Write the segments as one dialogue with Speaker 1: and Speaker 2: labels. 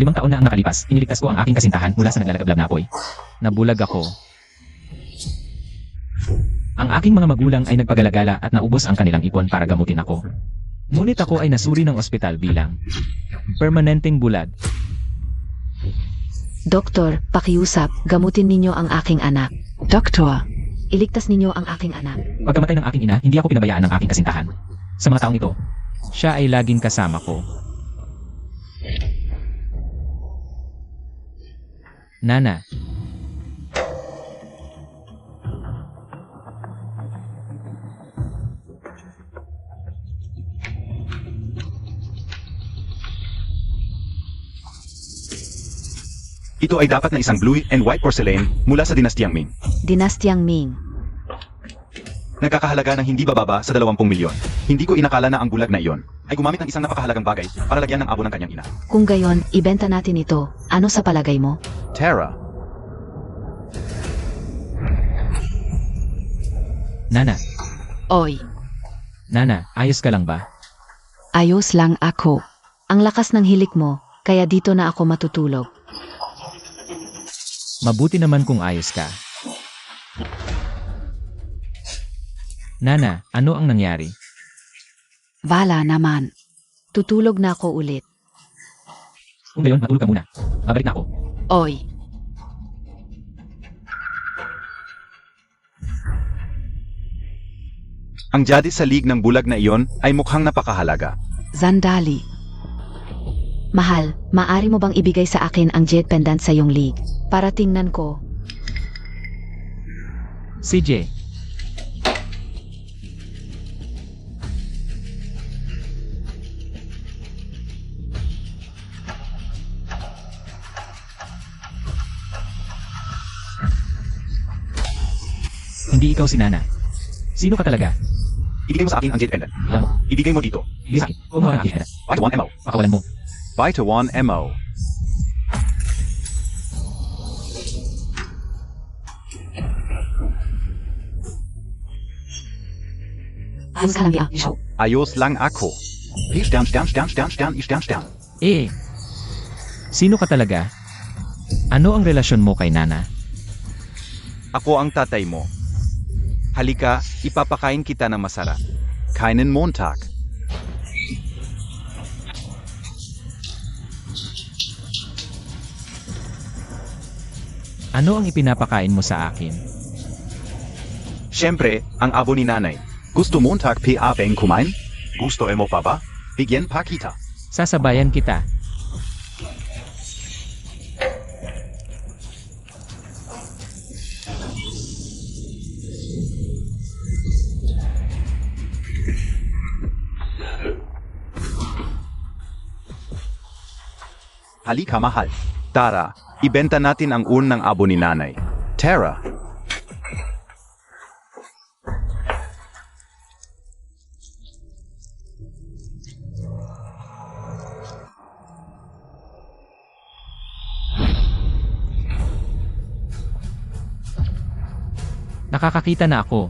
Speaker 1: 5 taon na ang nakalipas, iniligtas ko ang aking kasintahan mula sa naglalagablab na apoy. Nabulag ako. Ang aking mga magulang ay nagpagalagala at naubos ang kanilang ipon para gamutin ako. Ngunit ako ay nasuri ng ospital bilang permanenteng bulag.
Speaker 2: Doktor, pakiusap, gamutin ninyo ang aking anak. Doktor, iligtas ninyo ang aking anak.
Speaker 1: Pagkamatay ng aking ina, hindi ako pinabayaan ng aking kasintahan. Sa mga taong ito, siya ay laging kasama ko. Nana.
Speaker 3: Ito ay dapat na isang blue and white porcelain mula sa dinastyang Ming.
Speaker 2: Dinastyang Ming.
Speaker 3: Nagkakahalaga ng hindi bababa sa 20 milyon. Hindi ko inakala na ang bulag na iyon ay gumamit ng isang napakahalagang bagay para lagyan ng abo ng kanyang ina.
Speaker 2: Kung gayon, ibenta natin ito. Ano sa palagay mo?
Speaker 3: Tara.
Speaker 1: Nana.
Speaker 2: Oy,
Speaker 1: Nana, ayos ka lang ba?
Speaker 2: ayos lang ako. Ang lakas ng hilik mo, kaya dito na ako matutulog.
Speaker 1: Mabuti naman kung ayos ka. Nana, ano ang nangyari?
Speaker 2: Wala naman. Tutulog na ako ulit.
Speaker 1: Kung gayon, matulog ka muna. Babalik na ako.
Speaker 2: Oy,
Speaker 3: Ang jade sa lig ng bulag na iyon ay mukhang napakahalaga.
Speaker 2: Zandali. Mahal, maari mo bang ibigay sa akin ang jet pendant sa iyong league? Para tingnan ko.
Speaker 1: CJ. Hindi ikaw si Nana. Sino ka talaga?
Speaker 3: Ibigay mo sa akin ang jade pendant.
Speaker 1: Alam mo,
Speaker 3: Ibigay mo dito.
Speaker 1: ibig sa akin. Kung mga kakita.
Speaker 3: Vita 1 MO.
Speaker 1: Pakawalan mo.
Speaker 3: Vita 1 MO.
Speaker 2: Ayos ka lang niya.
Speaker 3: Ayos lang ako. Stern, Stern, Stern, Stern, Stern, Stern, Stern.
Speaker 1: Sino ka talaga? Ano ang relasyon mo kay Nana?
Speaker 3: Ako ang tatay mo. Halika, ipapakain kita ng masarap. Keinen Montag.
Speaker 1: Ano ang ipinapakain mo sa akin?
Speaker 3: Siyempre, ang abo ni nanay. Gusto Montag pa bang kumain? Gusto mo pa ba? Bigyan pa kita.
Speaker 1: Sasabayan kita.
Speaker 3: Halika mahal. Tara, ibenta natin ang unang abo ni nanay. Tara.
Speaker 1: Nakakakita na ako.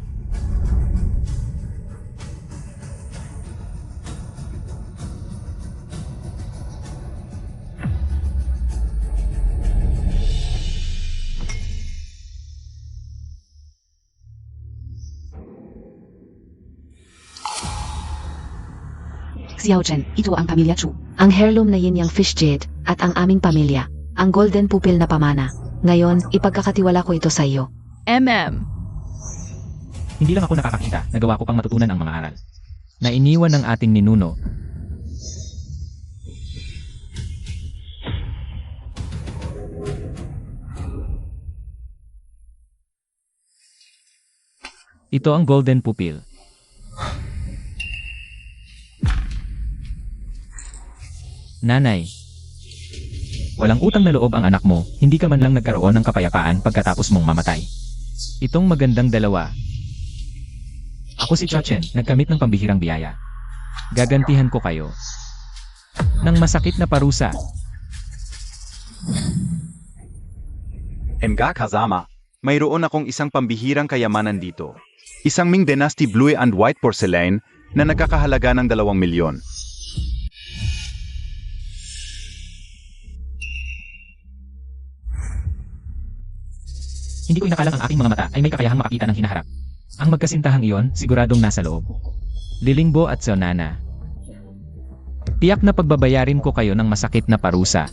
Speaker 2: Xiaochen, ito ang pamilya Chu. Ang heirloom na yin yang fish jade at ang aming pamilya. Ang golden pupil na pamana. Ngayon, ipagkakatiwala ko ito sa iyo.
Speaker 1: Hindi lang ako nakakakita, nagawa ko pang matutunan ang mga aral. Na iniwan ng ating ninuno. Ito ang golden pupil. Nanay. Walang utang na loob ang anak mo, hindi ka man lang nagkaroon ng kapayapaan pagkatapos mong mamatay. Itong magandang dalawa. Ako si Chachen, nagkamit ng pambihirang biyaya. Gagantihan ko kayo ng masakit na parusa.
Speaker 3: Mga kasama, mayroon akong isang pambihirang kayamanan dito. Isang Ming Dynasty Blue and White Porcelain na nagkakahalaga ng 2 milyon.
Speaker 1: Hindi ko inakalang ang aking mga mata ay may kakayahang makakita ng hinaharap. Ang magkasintahang iyon, siguradong nasa loob. Lilingbo at Sonana. Tiyak na pagbabayarin ko kayo ng masakit na parusa.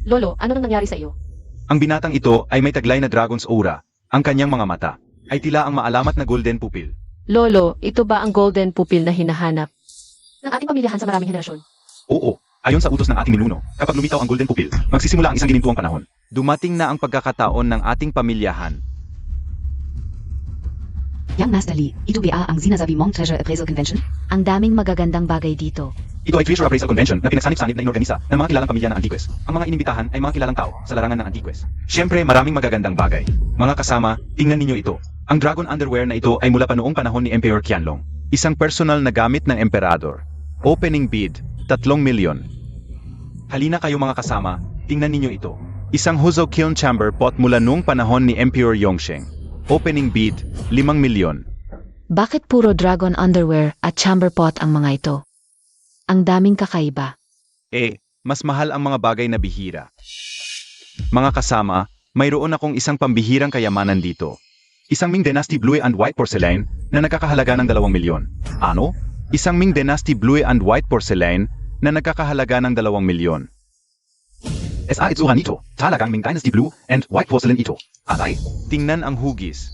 Speaker 2: Lolo, ano nang nangyari sa iyo?
Speaker 3: Ang binatang ito ay may taglay na dragon's aura. Ang kanyang mga mata ay tila ang maalamat na golden pupil.
Speaker 4: Lolo, ito ba ang golden pupil na hinahanap?
Speaker 2: Ng ating pamilyahan sa maraming henerasyon.
Speaker 3: Oo, ayon sa utos ng ating ninuno, kapag lumitaw ang golden pupil, magsisimula ang isang ginintuang panahon. Dumating na ang pagkakataon ng ating pamilyahan.
Speaker 2: Yang Master Lee, ito ba ang sinasabi mong Treasure Appraisal Convention? Ang daming magagandang bagay dito.
Speaker 3: Ito ay Treasure Appraisal Convention na pinagsanib-sanib na inorganisa ng mga kilalang pamilya ng Antiques. Ang mga inimbitahan ay mga kilalang tao sa larangan ng Antiques. Siyempre, maraming magagandang bagay. Mga kasama, tingnan ninyo ito. Ang dragon underwear na ito ay mula pa noong panahon ni Emperor Qianlong. Isang personal na gamit ng emperador. Opening bid, 3 milyon. Halina kayo mga kasama, tingnan ninyo ito. Isang Huzhou Kiln Chamber pot mula noong panahon ni Emperor Yongsheng. Opening bid, 5 milyon.
Speaker 2: Bakit puro dragon underwear at chamber pot ang mga ito? Ang daming kakaiba.
Speaker 3: Mas mahal ang mga bagay na bihira. Mga kasama, mayroon akong isang pambihirang kayamanan dito. Isang Ming Dynasty Blue and White Porcelain na nagkakahalaga ng 2 milyon. Ano? Isang Ming Dynasty Blue and White Porcelain na nagkakahalaga ng 2 milyon. Itsuhan ito. Talagang Ming Dynasty Blue and White Porcelain ito. Atay. Tingnan ang hugis.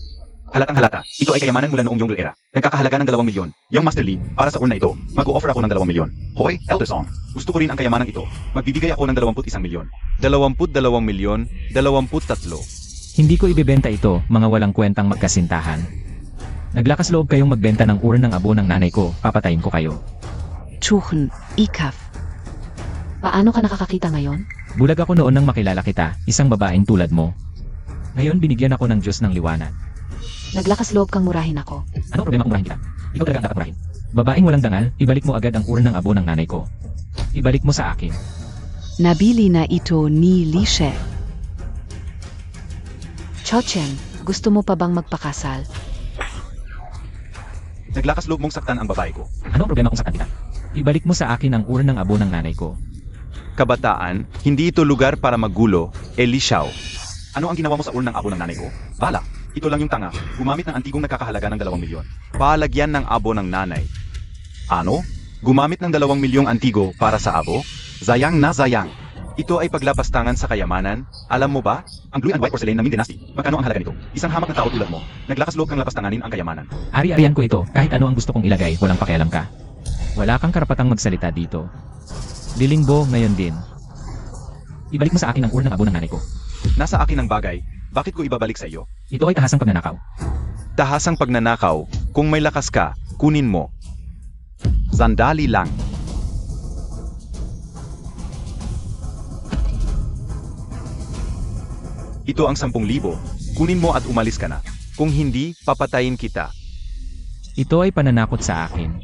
Speaker 3: Halatang halata. Ito ay kayamanan mula noong Yongle era. Nagkakahalaga ng 2 milyon. Yung Master Lee, para sa urna ito, mag-o-offer ako ng 2 milyon. Hoy, Elder Song. Gusto ko rin ang kayamanang ito. Magbibigay ako ng 21 milyon. 22 milyon, 23.
Speaker 1: Hindi ko ibebenta ito, mga walang kwentang magkasintahan. Naglakas loob kayong magbenta ng urang ng abo ng nanay ko, papatayin ko kayo.
Speaker 2: Chuchen, Ikaf. Paano ka nakakakita ngayon?
Speaker 1: Bulag ako noon nang makilala kita, isang babaeng tulad mo. Ngayon binigyan ako ng Diyos ng liwanag.
Speaker 2: Naglakas loob kang murahin ako.
Speaker 1: Ano problema kung murahin kita? Ikaw talaga ang dapat murahin. Babaeng walang dangal, ibalik mo agad ang urang ng abo ng nanay ko. Ibalik mo sa akin.
Speaker 2: Nabili na ito ni Lishe. Chochen, gusto mo pa bang magpakasal?
Speaker 3: Naglakas loob mong saktan ang babae ko.
Speaker 1: Ano ang problema kung saktan kita? Ibalik mo sa akin ang urang ng abo ng nanay ko.
Speaker 3: Kabataan, hindi ito lugar para magulo, Elishaw. Ano ang ginawa mo sa urang ng abo ng nanay ko? Bala, ito lang yung tanga, gumamit ng antigong nagkakahalaga ng 2 milyon. Palagyan ng abo ng nanay. Ano? Gumamit ng 2 milyong antigo para sa abo? Zayang na zayang. Ito ay paglapastangan sa kayamanan. Alam mo ba? Ang Blue and White Porcelain ng Ming Dynasty. Magkano ang halaga nito? Isang hamak na tao tulad mo. Naglakas loob kang lapastanganin ang kayamanan.
Speaker 1: Ari-arian ko ito, kahit ano ang gusto kong ilagay, walang pakialam ka. Wala kang karapatang magsalita dito. Lilingbo ngayon din. Ibalik mo sa akin ang urang ng abo ng nanay ko.
Speaker 3: Nasa akin ang bagay. Bakit ko ibabalik sa iyo?
Speaker 1: Ito ay tahasang pagnanakaw.
Speaker 3: Tahasang pagnanakaw. Kung may lakas ka, kunin mo. Sandali lang. Ito ang 10,000. Kunin mo at umalis ka na. Kung hindi, papatayin kita.
Speaker 1: Ito ay pananakot sa akin.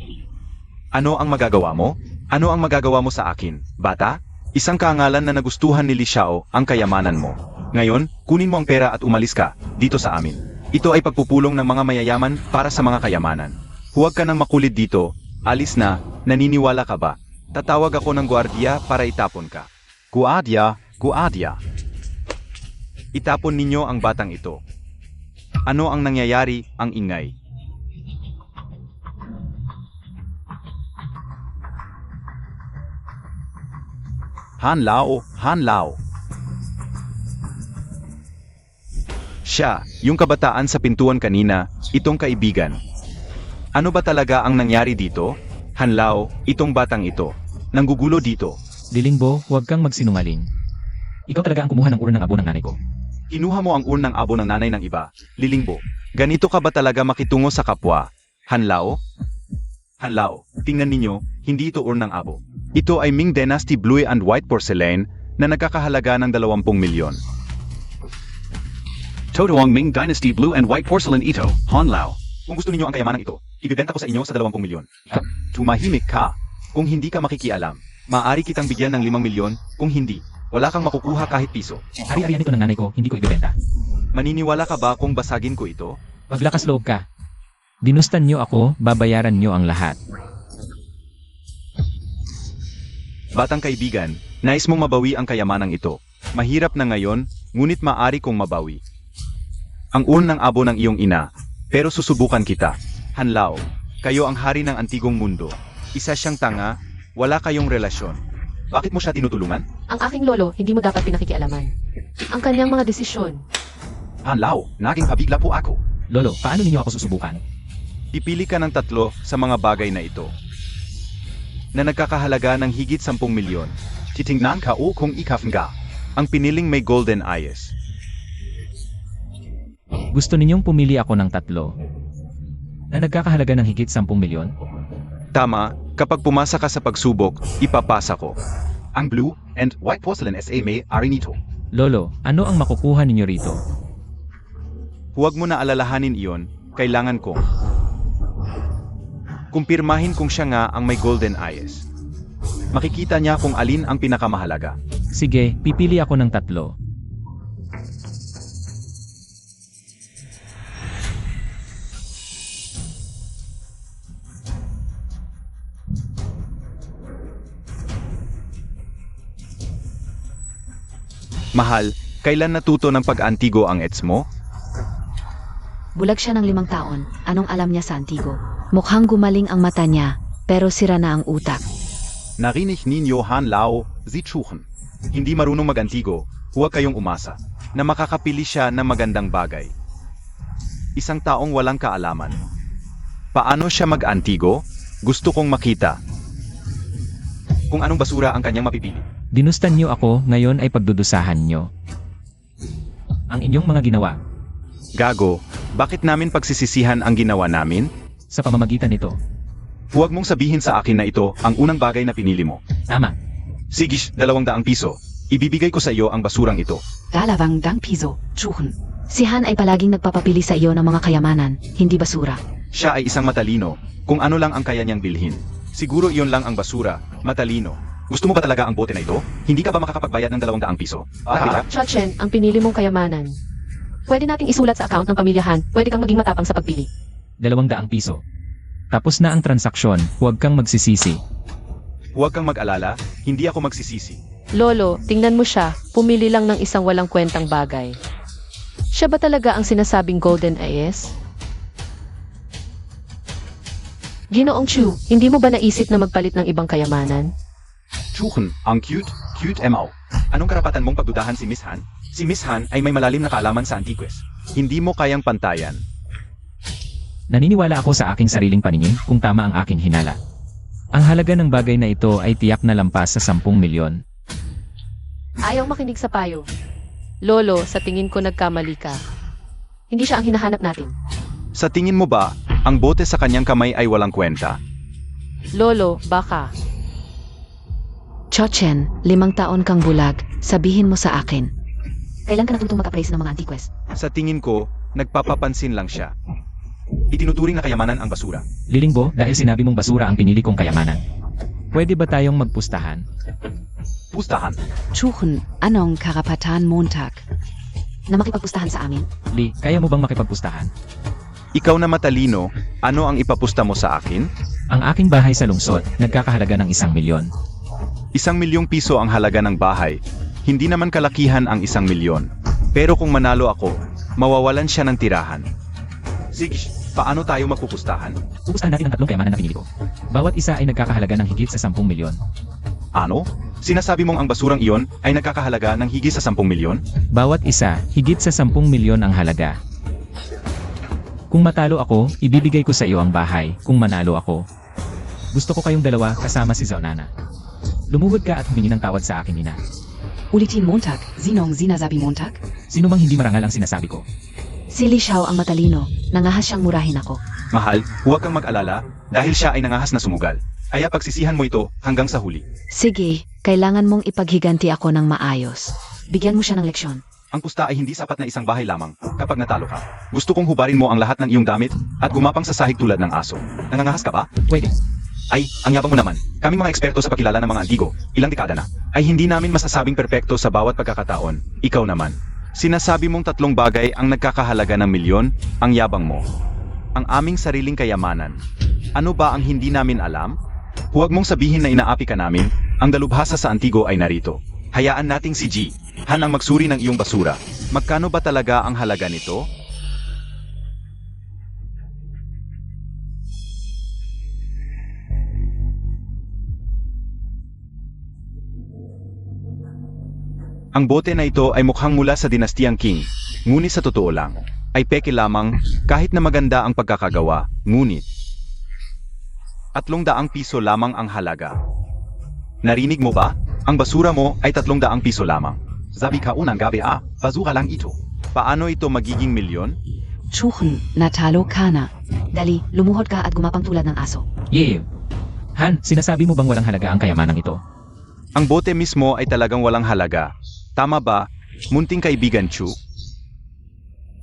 Speaker 3: Ano ang magagawa mo? Ano ang magagawa mo sa akin, bata? Isang kaangalan na nagustuhan ni Li Xiao ang kayamanan mo. Ngayon, kunin mo ang pera at umalis ka, dito sa amin. Ito ay pagpupulong ng mga mayayaman para sa mga kayamanan. Huwag ka nang makulit dito. Alis na, naniniwala ka ba? Tatawag ako ng gwardiya para itapon ka. Guardia, guardia. Itapon ninyo ang batang ito. Ano ang nangyayari, ang ingay? Han Lao. Siya, yung kabataan sa pintuan kanina, itong kaibigan. Ano ba talaga ang nangyari dito? Han Lao, itong batang ito. Nanggugulo dito.
Speaker 1: Lilingbo, huwag kang magsinungaling. Ikaw talaga ang kumuha ng urang ng abo ng nanay ko.
Speaker 3: Kinuha mo ang urnang abo ng nanay ng iba. Lilingbo, ganito ka ba talaga makitungo sa kapwa? Han Lao? Han Lao, tingnan ninyo, hindi ito urnang abo. Ito ay Ming Dynasty Blue and White Porcelain na nagkakahalaga ng 20 milyon.
Speaker 5: Totoong Ming Dynasty Blue and White Porcelain ito, Han Lao.
Speaker 3: Kung gusto ninyo ang kayamanang ito, ibibenta ko sa inyo sa 20 milyon. Tumahimik ka. Kung hindi ka makikialam, maaari kitang bigyan ng 5 milyon, kung hindi, wala kang makukuha kahit piso.
Speaker 1: Ari-arian ito ng nanay ko, hindi ko ibebenta.
Speaker 3: Maniniwala ka ba kung basagin ko ito?
Speaker 1: Paglakas loob ka. Dinustan niyo ako, babayaran niyo ang lahat.
Speaker 3: Batang kaibigan, nais mong mabawi ang kayamanang ito. Mahirap na ngayon, ngunit maaari kong mabawi. Ang unang abo ng iyong ina, pero susubukan kita. Hanlao, kayo ang hari ng antigong mundo. Isa siyang tanga, wala kayong relasyon. Bakit mo siya tinutulungan?
Speaker 4: Ang aking lolo, hindi mo dapat pinakikialaman. Ang kanyang mga desisyon.
Speaker 3: Hanlao, naging pabigla po ako.
Speaker 1: Lolo, paano ninyo ako susubukan?
Speaker 3: Pipili ka ng 3 sa mga bagay na ito na nagkakahalaga ng higit 10 milyon. Titingnan ka o kung ikafn ka. Ang piniling may golden eyes.
Speaker 1: Gusto ninyong pumili ako ng 3 na nagkakahalaga ng higit 10 milyon?
Speaker 3: Tama, kapag pumasa ka sa pagsubok, ipapasa ko. Ang blue and white porcelain SA may ari nito.
Speaker 1: Lolo, ano ang makukuha ninyo rito?
Speaker 3: Huwag mo na alalahanin iyon, kailangan kong kumpirmahin kung siya nga ang may golden eyes. Makikita niya kung alin ang pinakamahalaga.
Speaker 1: Sige, pipili ako ng 3.
Speaker 3: Mahal, kailan natuto ng pag-antigo ang ets mo?
Speaker 2: Bulag siya ng 5 taon. Anong alam niya sa Antigo? Mukhang gumaling ang mata niya, pero sira na ang utak.
Speaker 3: Narinig ninyo Hanlao, Zichuchen. Hindi marunong mag-antigo, huwag kayong umasa, na makakapili siya ng magandang bagay. Isang taong walang kaalaman. Paano siya mag-antigo? Gusto kong makita. Kung anong basura ang kanyang mapipili.
Speaker 1: Dinustan niyo ako, ngayon ay pagdudusahan niyo ang inyong mga ginawa.
Speaker 3: Gago, bakit namin pagsisisihan ang ginawa namin?
Speaker 1: Sa pamamagitan nito.
Speaker 3: Huwag mong sabihin sa akin na ito ang unang bagay na pinili mo.
Speaker 1: Tama.
Speaker 3: Sigish, 200 piso. Ibibigay ko sa iyo ang basurang ito.
Speaker 2: 200 piso, Chuchen. Si Han ay palaging nagpapapili sa iyo ng mga kayamanan, hindi basura.
Speaker 3: Siya ay isang matalino, kung ano lang ang kaya niyang bilhin. Siguro iyon lang ang basura, matalino. Gusto mo ba talaga ang bote na ito? Hindi ka ba makakapagbayad ng 200 piso?
Speaker 4: Chachen, ang pinili mong kayamanan. Pwede nating isulat sa account ng pamilyahan, pwede kang maging matapang sa pagpili.
Speaker 1: 200 piso. Tapos na ang transaksyon, huwag kang magsisisi.
Speaker 3: Huwag kang mag-alala, hindi ako magsisisi.
Speaker 4: Lolo, tingnan mo siya, pumili lang ng isang walang kwentang bagay. Siya ba talaga ang sinasabing golden eyes? Ginoong Chu, hindi mo ba naisip na magpalit ng ibang kayamanan?
Speaker 3: Chuchen, ang cute, cute emaw. Anong karapatan mong pagdudahan si Miss Han? Si Miss Han ay may malalim na kaalaman sa Antiques. Hindi mo kayang pantayan.
Speaker 1: Naniniwala ako sa aking sariling paningin kung tama ang aking hinala. Ang halaga ng bagay na ito ay tiyak na lampas sa 10 milyon.
Speaker 4: Ayaw makinig sa payo. Lolo, sa tingin ko nagkamali ka. Hindi siya ang hinahanap natin.
Speaker 3: Sa tingin mo ba, ang bote sa kanyang kamay ay walang kwenta?
Speaker 4: Lolo, baka.
Speaker 2: Chochen, 5 taon kang bulag, sabihin mo sa akin. Kailan ka natutong mag-appraise ng mga antiques?
Speaker 3: Sa tingin ko, nagpapapansin lang siya. Itinuturing na kayamanan ang basura.
Speaker 1: Lilingbo, dahil sinabi mong basura ang pinili kong kayamanan. Pwede ba tayong magpustahan?
Speaker 3: Pustahan.
Speaker 2: Chuchen, anong karapatan Montag? Na makipagpustahan sa amin?
Speaker 1: Li, kaya mo bang makipagpustahan?
Speaker 3: Ikaw na matalino, ano ang ipapusta mo sa akin?
Speaker 1: Ang aking bahay sa lungsod, nagkakahalaga ng 1 milyon.
Speaker 3: 1 milyong piso ang halaga ng bahay. Hindi naman kalakihan ang 1 milyon. Pero kung manalo ako, mawawalan siya ng tirahan. Sige, paano tayo magpupustahan?
Speaker 1: Pupustahan natin ang 3 kayamanan na pinili ko. Bawat isa ay nagkakahalaga ng higit sa 10 milyon.
Speaker 3: Ano? Sinasabi mong ang basurang iyon ay nagkakahalaga ng higit sa 10 milyon?
Speaker 1: Bawat isa, higit sa 10 milyon ang halaga. Kung matalo ako, ibibigay ko sa iyo ang bahay. Kung manalo ako, gusto ko kayong dalawa kasama si Zaunana. Lumuhod ka at humingi ng tawad sa aking ina.
Speaker 2: Ulitin Montag, sinong sinasabi Montag?
Speaker 1: Sino bang hindi marangal ang sinasabi ko?
Speaker 2: Si Li Xiao ang matalino, nangahas siyang murahin ako.
Speaker 3: Mahal, huwag kang mag-alala dahil siya ay nangahas na sumugal. Kaya pagsisihan mo ito hanggang sa huli.
Speaker 2: Sige, kailangan mong ipaghiganti ako ng maayos. Bigyan mo siya ng leksyon.
Speaker 3: Ang pusta ay hindi sapat na isang bahay lamang kapag natalo ka. Gusto kong hubarin mo ang lahat ng iyong damit at gumapang sa sahig tulad ng aso. Nangangahas ka ba?
Speaker 1: Pwede.
Speaker 3: Ay, ang yabang mo naman. Kaming mga eksperto sa pagkilala ng mga antigo, ilang dekada na, ay hindi namin masasabing perpekto sa bawat pagkakataon. Ikaw naman. Sinasabi mong 3 bagay ang nagkakahalaga ng milyon, ang yabang mo. Ang aming sariling kayamanan. Ano ba ang hindi namin alam? Huwag mong sabihin na inaapi ka namin, ang dalubhasa sa Antigo ay narito. Hayaan nating si G. Han ang magsuri ng iyong basura. Magkano ba talaga ang halaga nito? Ang bote na ito ay mukhang mula sa dinastiyang Qing, ngunit sa totoo lang, ay peke lamang kahit na maganda ang pagkakagawa, ngunit 300 piso lamang ang halaga. Narinig mo ba? Ang basura mo ay 300 piso lamang. Sabi ka unang gabi basura lang ito. Paano ito magiging milyon?
Speaker 2: Chuchen, natalo ka na. Dali, lumuhod ka at gumapang tulad ng aso.
Speaker 1: Yeah. Han, sinasabi mo bang walang halaga ang kayamanang ito?
Speaker 3: Ang bote mismo ay talagang walang halaga. Tama ba, munting kaibigan Chu?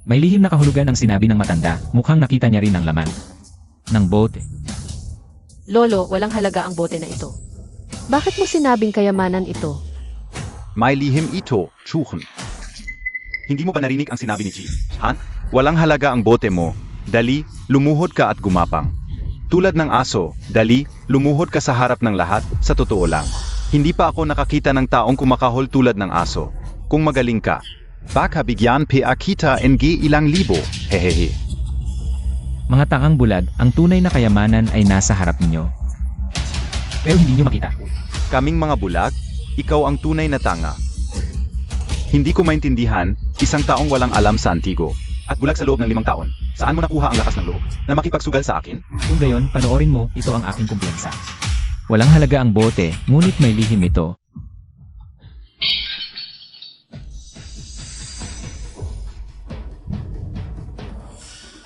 Speaker 1: May lihim na kahulugan ang sinabi ng matanda, mukhang nakita niya rin ang laman ng bote.
Speaker 4: Lolo, walang halaga ang bote na ito. Bakit mo sinabing kayamanan ito?
Speaker 3: May lihim ito, Chuchen. Hindi mo ba narinig ang sinabi ni G? Han? Walang halaga ang bote mo. Dali, lumuhod ka at gumapang. Tulad ng aso, dali, lumuhod ka sa harap ng lahat, sa totoo lang. Hindi pa ako nakakita ng taong kumakahol tulad ng aso. Kung magaling ka, baka bigyan pa kita ng ilang libo, hehehe.
Speaker 1: Mga tangang bulag, ang tunay na kayamanan ay nasa harap ninyo. Pero hindi nyo makita.
Speaker 3: Kaming mga bulag, ikaw ang tunay na tanga. Hindi ko maintindihan, isang taong walang alam sa Antigo, at bulag sa loob ng 5 taon. Saan mo nakuha ang lakas ng loob na makipagsugal sa akin?
Speaker 1: Kung gayon, panoorin mo, ito ang aking kumpiyansa. Walang halaga ang bote, ngunit may lihim ito.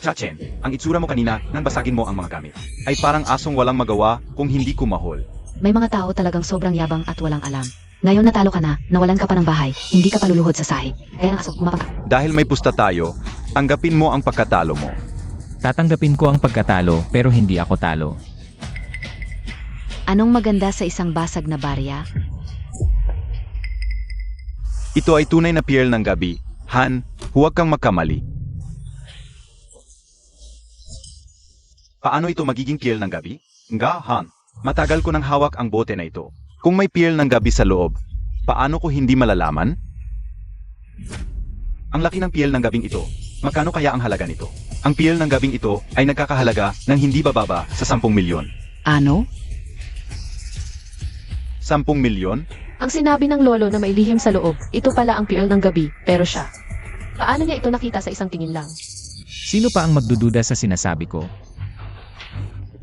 Speaker 3: Chachen, ang itsura mo kanina nang basagin mo ang mga gamit ay parang asong walang magawa kung hindi kumahol.
Speaker 2: May mga tao talagang sobrang yabang at walang alam. Ngayon natalo ka na, nawalan ka pa ng bahay, hindi ka paluluhod sa sahig. Kaya ng aso, gumapang ka.
Speaker 3: Dahil may pusta tayo, tanggapin mo ang pagkatalo mo.
Speaker 1: Tatanggapin ko ang pagkatalo, pero hindi ako talo.
Speaker 2: Anong maganda sa isang basag na barya?
Speaker 3: Ito ay tunay na pearl ng gabi. Han, huwag kang magkamali. Paano ito magiging pearl ng gabi? Nga, Han. Matagal ko nang hawak ang bote na ito. Kung may pearl ng gabi sa loob, paano ko hindi malalaman? Ang laki ng pearl ng gabing ito. Magkano kaya ang halaga nito? Ang pearl ng gabing ito ay nagkakahalaga ng hindi bababa sa 10 milyon.
Speaker 2: Ano?
Speaker 3: 10 milyon?
Speaker 4: Ang sinabi ng lolo na may lihim sa loob, ito pala ang pearl ng gabi, pero siya. Paano niya ito nakita sa isang tingin lang?
Speaker 1: Sino pa ang magdududa sa sinasabi ko?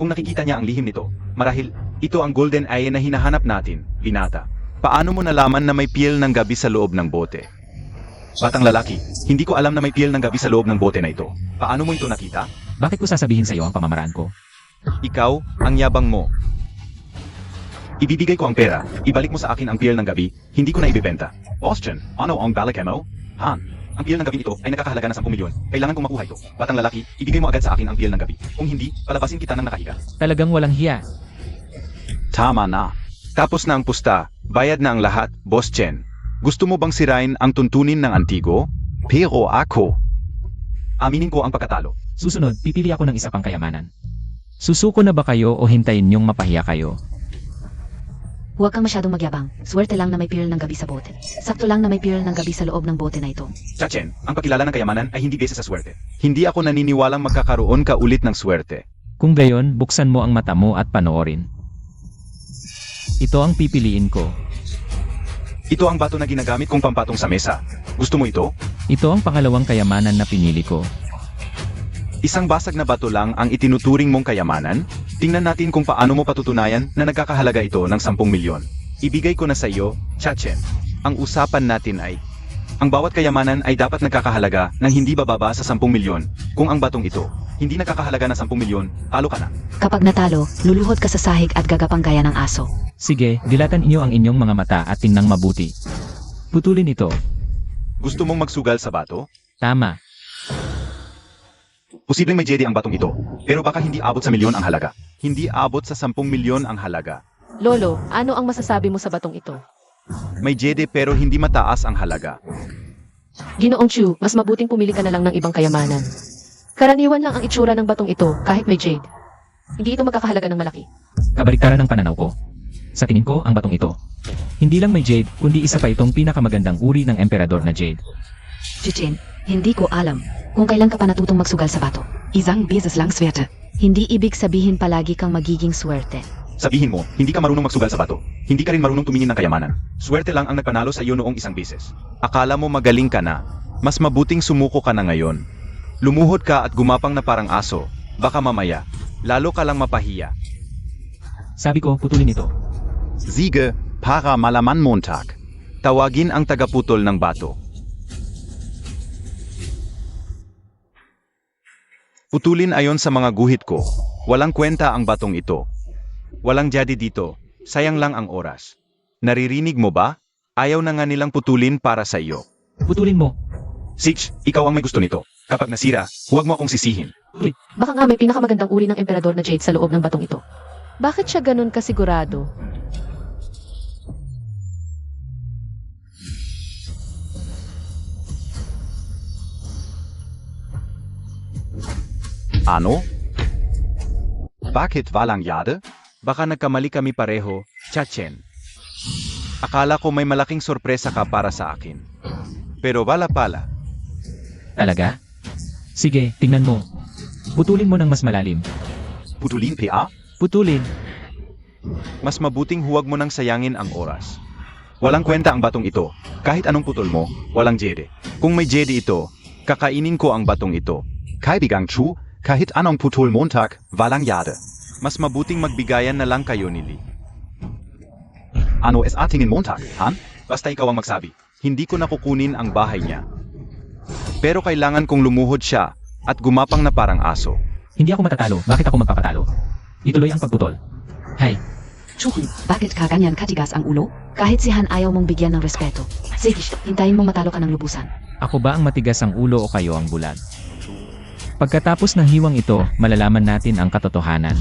Speaker 3: Kung nakikita niya ang lihim nito, marahil ito ang golden eye na hinahanap natin, binata. Paano mo nalaman na may pearl ng gabi sa loob ng bote? Batang lalaki, hindi ko alam na may pearl ng gabi sa loob ng bote na ito. Paano mo ito nakita?
Speaker 1: Bakit ko sasabihin sa iyo ang pamamaraan ko?
Speaker 3: Ikaw, ang yabang mo. Ibibigay ko ang pera, ibalik mo sa akin ang pearl ng gabi, hindi ko na ibibenta. Austin, ano ang balik mo? Han, ang pearl ng gabi ito ay nakakahalaga ng 10 milyon. Kailangan kong makuha ito. Batang lalaki, ibigay mo agad sa akin ang pearl ng gabi. Kung hindi, palabasin kita ng nakahiga.
Speaker 1: Talagang walang hiya.
Speaker 3: Tama na. Tapos na ang pusta, bayad na ang lahat, Boss Chen. Gusto mo bang sirain ang tuntunin ng Antigo? Pero ako. Aminin ko ang pagkatalo.
Speaker 1: Susunod, pipili ako ng isa pang kayamanan. Susuko na ba kayo o hintayin niyong mapahiya kayo?
Speaker 2: Huwag kang masyadong magyabang. Swerte lang na may pearl ng gabi sa bote. Sakto lang na may pearl ng gabi sa loob ng bote na ito.
Speaker 3: Chachen, ang pagkilala ng kayamanan ay hindi base sa swerte. Hindi ako naniniwalang magkakaroon ka ulit ng swerte.
Speaker 1: Kung gayon, buksan mo ang mata mo at panoorin. Ito ang pipiliin ko.
Speaker 3: Ito ang bato na ginagamit kong pampatong sa mesa. Gusto mo ito?
Speaker 1: Ito ang pangalawang kayamanan na pinili ko.
Speaker 3: Isang basag na bato lang ang itinuturing mong kayamanan? Tingnan natin kung paano mo patutunayan na nagkakahalaga ito ng 10 milyon. Ibigay ko na sa iyo, Chachen. Ang usapan natin ay, ang bawat kayamanan ay dapat nagkakahalaga ng hindi bababa sa 10 milyon. Kung ang batong ito, hindi nakakahalaga ng 10 milyon, talo ka na.
Speaker 2: Kapag natalo, luluhod ka sa sahig at gagapang gaya ng aso.
Speaker 1: Sige, dilatan inyo ang inyong mga mata at tingnan mabuti. Putulin ito.
Speaker 3: Gusto mong magsugal sa bato?
Speaker 1: Tama.
Speaker 3: Posibleng may jedi ang batong ito, pero baka hindi abot sa milyon ang halaga. Hindi abot sa 10 milyon ang halaga.
Speaker 4: Lolo, ano ang masasabi mo sa batong ito?
Speaker 3: May jedi pero hindi mataas ang halaga.
Speaker 4: Ginoong Chu, mas mabuting pumili ka na lang ng ibang kayamanan. Karaniwan lang ang itsura ng batong ito kahit may jade. Hindi ito magkakahalaga ng malaki.
Speaker 1: Kabaliktaran ng pananaw ko. Sa tingin ko, ang batong ito. Hindi lang may jade, kundi isa pa itong pinakamagandang uri ng emperador na jade.
Speaker 2: Chichen, hindi ko alam kung kailan ka pa natutong magsugal sa bato. Isang beses lang swerte. Hindi ibig sabihin palagi kang magiging swerte.
Speaker 3: Sabihin mo, hindi ka marunong magsugal sa bato. Hindi ka rin marunong tumingin ng kayamanan. Swerte lang ang nagpanalo sa iyo noong isang beses. Akala mo magaling ka na. Mas mabuting sumuko ka na ngayon. Lumuhod ka at gumapang na parang aso. Baka mamaya, lalo ka lang mapahiya.
Speaker 1: Sabi ko, putulin ito.
Speaker 3: Siege para Malaman Montag. Tawagin ang tagaputol ng bato. Putulin ayon sa mga guhit ko. Walang kwenta ang batong ito. Walang jadi dito. Sayang lang ang oras. Naririnig mo ba? Ayaw na nga nilang putulin para sa iyo.
Speaker 1: Putulin mo.
Speaker 3: Sitch, ikaw ang may gusto nito. Kapag nasira, huwag mo akong sisihin.
Speaker 4: Baka nga may pinakamagandang uri ng emperador na jade sa loob ng batong ito. Bakit siya ganun kasigurado?
Speaker 3: Ano? Bakit walang yade? Baka nagkamali kami pareho, Chachen. Akala ko may malaking sorpresa ka para sa akin. Pero wala pala.
Speaker 1: Talaga? Sige, tingnan mo. Putulin mo ng mas malalim.
Speaker 3: Putulin PA?
Speaker 1: Putulin.
Speaker 3: Mas mabuting huwag mo nang sayangin ang oras. Walang kwenta ang batong ito. Kahit anong putol mo, walang jede. Kung may jede ito, kakainin ko ang batong ito. Kaibigang Chu, kahit anong putol Montag, walang yade. Mas mabuting magbigayan na lang kayo ni Lee. Ano es atingin Montag, Han? Basta ikaw ang magsabi. Hindi ko nakukunin ang bahay niya. Pero kailangan kong lumuhod siya at gumapang na parang aso.
Speaker 1: Hindi ako matatalo. Bakit ako magpapatalo? Ituloy ang pagputol. Hay,
Speaker 2: Chuki, bakit ka ganyan katigas ang ulo? Kahit si Han ayaw mong bigyan ng respeto. Sige, hintayin mong matalo ka ng lubusan.
Speaker 1: ako ba ang matigas ang ulo o kayo ang bulag? Pagkatapos ng hiwang ito, malalaman natin ang katotohanan.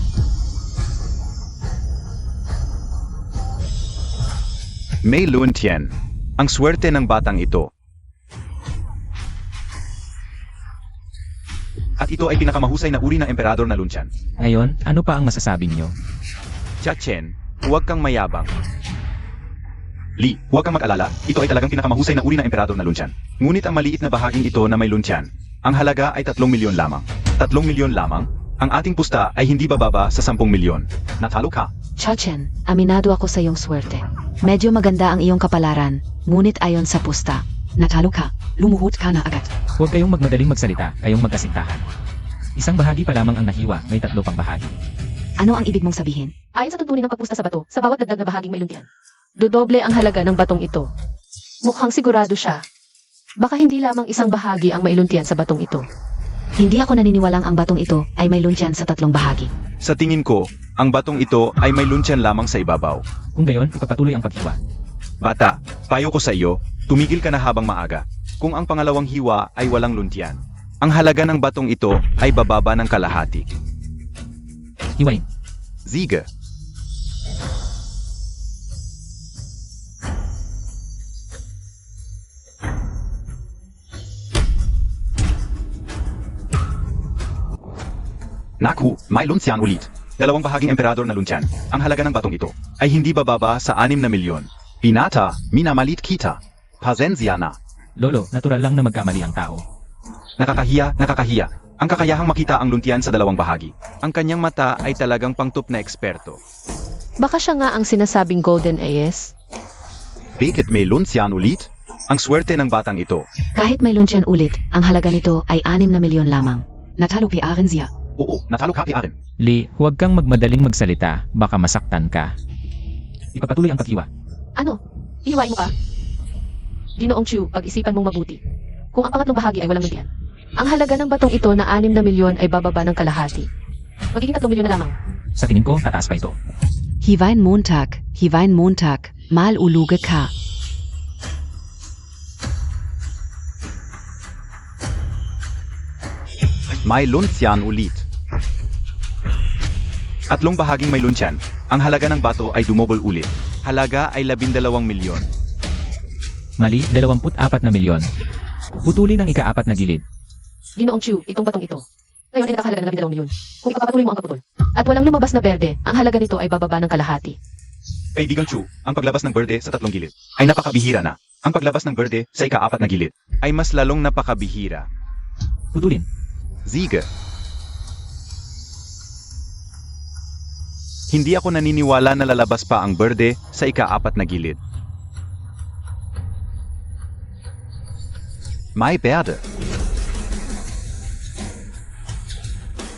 Speaker 3: Mei Luntian, ang swerte ng batang ito. At ito ay pinakamahusay na uri ng emperador na Luntian.
Speaker 1: Ngayon, ano pa ang masasabi niyo?
Speaker 3: Chachen, huwag kang mayabang. Lee, huwag kang mag-alala, ito ay talagang pinakamahusay na uri ng emperador na Luntian. Ngunit ang maliit na bahaging ito na may Luntian, ang halaga ay 3 milyon lamang. 3 milyon lamang? Ang ating pusta ay hindi bababa sa 10 milyon. Natalo ka.
Speaker 2: Chachen, aminado ako sa iyong swerte. Medyo maganda ang iyong kapalaran, ngunit ayon sa pusta. Natalo ka, lumuhod ka na agad.
Speaker 1: Huwag kayong magmadaling magsalita, kayong magkasintahan. Isang bahagi pa lamang ang nahiwa, may 3 pang bahagi.
Speaker 2: Ano ang ibig mong sabihin?
Speaker 4: Ayon sa tuntunin ng pagpusta sa bato, sa bawat dagdag na bahaging may luntian, dodoble ang halaga ng batong ito. Mukhang sigurado siya. Baka hindi lamang isang bahagi ang may luntian sa batong ito.
Speaker 2: Hindi ako naniniwalang ang batong ito ay may luntian sa 3 bahagi.
Speaker 3: Sa tingin ko, ang batong ito ay may Luntian lamang sa ibabaw.
Speaker 1: Kung gayon, ipagpatuloy ang paghiwa.
Speaker 3: Bata, payo ko sa iyo, tumigil ka na habang maaga. Kung ang pangalawang hiwa ay walang Luntian, ang halaga ng batong ito ay bababa ng kalahati.
Speaker 1: Hiwain.
Speaker 3: Siege. Naku, may Luntian ulit. 2 bahaging emperador na Luntian. Ang halaga ng batong ito ay hindi bababa sa 6 na milyon. Pinata, minamalit kita. Pasensya na.
Speaker 1: Lolo, natural lang na magkamali ang tao.
Speaker 3: Nakakahiya, nakakahiya. Ang kakayahang makita ang Luntian sa 2 bahagi. Ang kanyang mata ay talagang pangtup na eksperto.
Speaker 4: Baka siya nga ang sinasabing Golden AS?
Speaker 3: Bakit may Luntian ulit? Ang swerte ng batang ito.
Speaker 2: Kahit may luntian ulit, ang halaga nito ay 6 na milyon lamang. Natalo piarin siya.
Speaker 3: Oo, natalo ka rin.
Speaker 1: Lee, huwag kang magmadaling magsalita, baka masaktan ka. Ipagpatuloy ang paghiwa.
Speaker 4: Ano? Ihiwain mo ka? Ginoong Chu, pag-isipan mong mabuti. Kung ang pangatlong bahagi ay walang luntian, ang halaga ng batong ito na 6 na milyon ay bababa ng kalahati. Magiging 3 milyon na lamang.
Speaker 1: Sa tingin ko, tataas pa ito.
Speaker 2: Hiwain Montag, mal uluge ka.
Speaker 3: May Luntian ulit. 3 bahaging may Luntian. Ang halaga ng bato ay dumobol ulit. Halaga ay 12 milyon.
Speaker 1: Mali, 24 na milyon. Putulin ang ika-4 na gilid.
Speaker 4: Ginoong Chu, itong batong ito. Ngayon ay nakahalaga ng 12 milyon. Kung ipapatuloy mo ang kaputol, at walang lumabas na berde, ang halaga nito ay bababa ng kalahati.
Speaker 3: Kaibigang Chu, ang paglabas ng berde sa tatlong gilid ay napakabihira na. Ang paglabas ng berde sa ika-4 na gilid ay mas lalong napakabihira.
Speaker 1: Putulin.
Speaker 3: Ziege. Hindi ako naniniwala na lalabas pa ang berde sa ika-4 na gilid. May berde.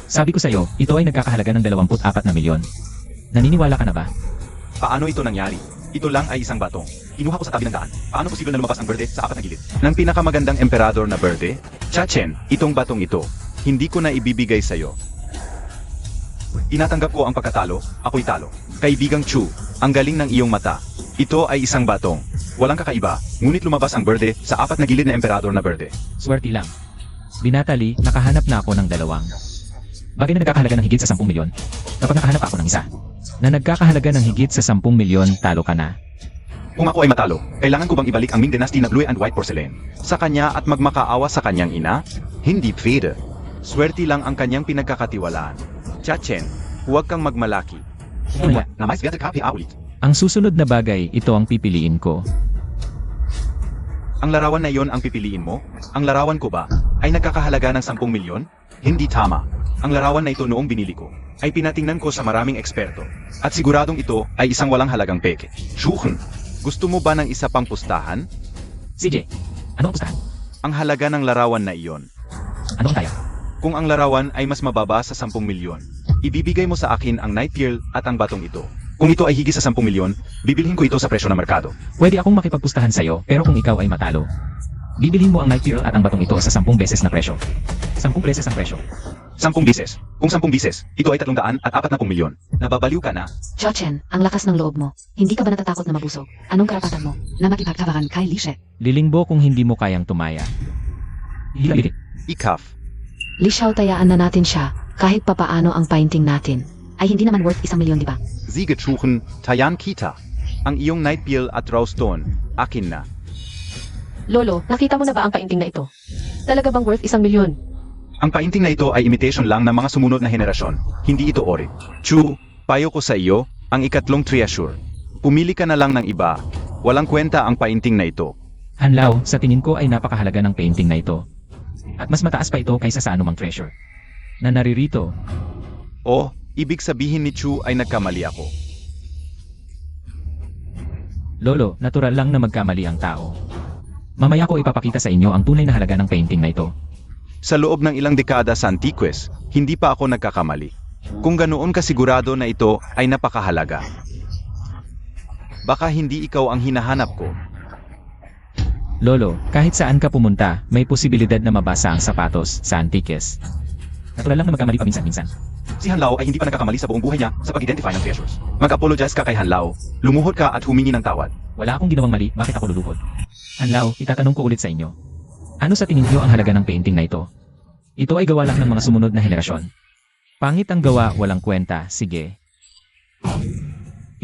Speaker 1: Sabi ko sa'yo, ito ay nagkakahalaga ng 24 na milyon. Naniniwala ka na ba?
Speaker 3: Paano ito nangyari? Ito lang ay isang batong. Kinuha ko sa tabi ng daan. Paano posible na lumabas ang berde sa 4 na gilid? Ng pinakamagandang emperador na berde? Chachen, itong batong ito. Hindi ko na ibibigay sa'yo. Tinatanggap ko ang pagkatalo, ako'y talo. Kaibigang Chu, ang galing ng iyong mata. Ito ay isang batong. Walang kakaiba, ngunit lumabas ang berde sa 4 na gilid na emperador na berde.
Speaker 1: Swerte lang. Binatali, nakahanap na ako ng 2. Bagay na nagkakahalaga ng higit sa 10 milyon. Kapag nakahanap ako ng isa, na nagkakahalaga ng higit sa 10 milyon, talo ka na.
Speaker 3: Kung ako ay matalo, kailangan ko bang ibalik ang Ming Dynasty na blue and white porcelain sa kanya at magmakaawa sa kanyang ina? Hindi pwede. Swerte lang ang kanyang pinagkakatiwalaan. Chachen, huwag kang magmalaki.
Speaker 1: Wala.
Speaker 3: Na mais werte kapi aulit.
Speaker 1: Ang susunod na bagay, ito ang pipiliin ko.
Speaker 3: Ang larawan na iyon ang pipiliin mo? Ang larawan ko ba ay nagkakahalaga ng 10 milyon? Hindi tama. Ang larawan na ito noong binili ko ay pinatingnan ko sa maraming eksperto. At siguradong ito ay isang walang halagang peke. Shuchen, gusto mo ba ng isa pang pustahan?
Speaker 1: CJ, ano ang pustahan?
Speaker 3: Ang halaga ng larawan na iyon.
Speaker 1: Ano ang kaya?
Speaker 3: Kung ang larawan ay mas mababa sa 10 milyon, ibibigay mo sa akin ang night pearl at ang batong ito. Kung ito ay higit sa 10 milyon, bibilhin ko ito sa presyo ng merkado.
Speaker 1: Pwede akong makipagpustahan sa'yo, pero kung ikaw ay matalo, bibilhin mo ang night pearl at ang batong ito sa 10 beses na presyo. 10 beses ang presyo.
Speaker 3: 10 bises. Kung 10 bises, ito ay 340 milyon. Nababaliw ka na.
Speaker 2: Chachen, ang lakas ng loob mo. Hindi ka ba natatakot na mabusog? Anong karapatan mo na makipagtawaran kay Lishe?
Speaker 1: Lilingbo kung hindi mo kayang tumaya. Hilabitin.
Speaker 3: Ikaf.
Speaker 2: Li Xiao, tayaan na natin siya. Kahit papaano ang painting natin ay hindi naman worth 1 milyon, di ba?
Speaker 3: Siegetsuchen, Tayan Kita. Ang iyong night pearl at raw stone, akin na.
Speaker 4: Lolo, nakita mo na ba ang painting na ito? Talaga bang worth 1 milyon?
Speaker 3: Ang painting na ito ay imitation lang ng mga sumunod na henerasyon. Hindi ito ori. Chu, payo ko sa iyo, ang ikatlong treasure. Pumili ka na lang ng iba. Walang kwenta ang painting na ito.
Speaker 1: Hanlaw, sa tingin ko ay napakahalaga ng painting na ito. At mas mataas pa ito kaysa sa anumang treasure na naririto.
Speaker 3: O, ibig sabihin ni Chu ay nagkamali ako.
Speaker 1: Lolo, natural lang na magkamali ang tao. Mamaya ko ipapakita sa inyo ang tunay na halaga ng painting na ito.
Speaker 3: Sa loob ng ilang dekada sa Antiques, hindi pa ako nagkakamali. Kung ganoon kasigurado na ito ay napakahalaga. Baka hindi ikaw ang hinahanap ko.
Speaker 1: Lolo, kahit saan ka pumunta, may posibilidad na mabasa ang sapatos sa Antiques. Natural lang na magkamali paminsan-minsan.
Speaker 3: Si Hanlao ay hindi pa nagkakamali sa buong buhay niya sa pag-identify ng treasures. Mag-apologize ka kay Hanlao, lumuhod ka at humingi ng tawad.
Speaker 1: Wala akong ginawang mali, bakit ako luluhod? Hanlaw, itatanong ko ulit sa inyo. Ano sa tingin niyo ang halaga ng painting na ito? Ito ay gawa lang ng mga sumunod na henerasyon. Pangit ang gawa, walang kwenta, sige.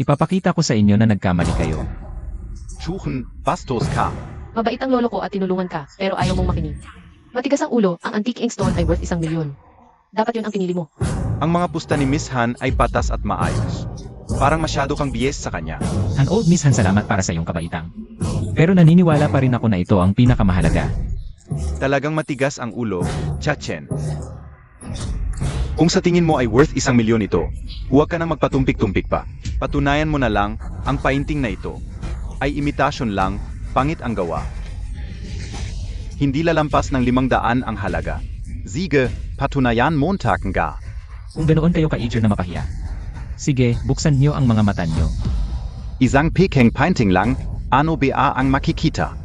Speaker 1: Ipapakita ko sa inyo na nagkamali kayo.
Speaker 3: Schuchen, bastos ka.
Speaker 4: Mabait ang lolo ko at tinulungan ka, pero ayaw mong makinig. Matigas ang ulo, ang antique ink stone ay worth 1 milyon. Dapat yun ang pinili mo.
Speaker 3: Ang mga pusta ni Miss Han ay patas at maayos. Parang masyado kang biyes sa kanya.
Speaker 1: An old Miss Han, salamat para sa iyong kabaitang. Pero naniniwala pa rin ako na ito ang pinakamahalaga.
Speaker 3: Talagang matigas ang ulo, Chachen. Kung sa tingin mo ay worth 1 milyon ito, huwag ka nang magpatumpik-tumpik pa. Patunayan mo na lang, ang painting na ito ay imitasyon lang, pangit ang gawa. Hindi lalampas ng 500 ang halaga. Sige, patunayan montaken ga.
Speaker 1: Kung ganoon kayo ka-eager na mapahiya. Sige, buksan niyo ang mga mata niyo.
Speaker 3: Isang Peking painting lang, ano ba ang makikita?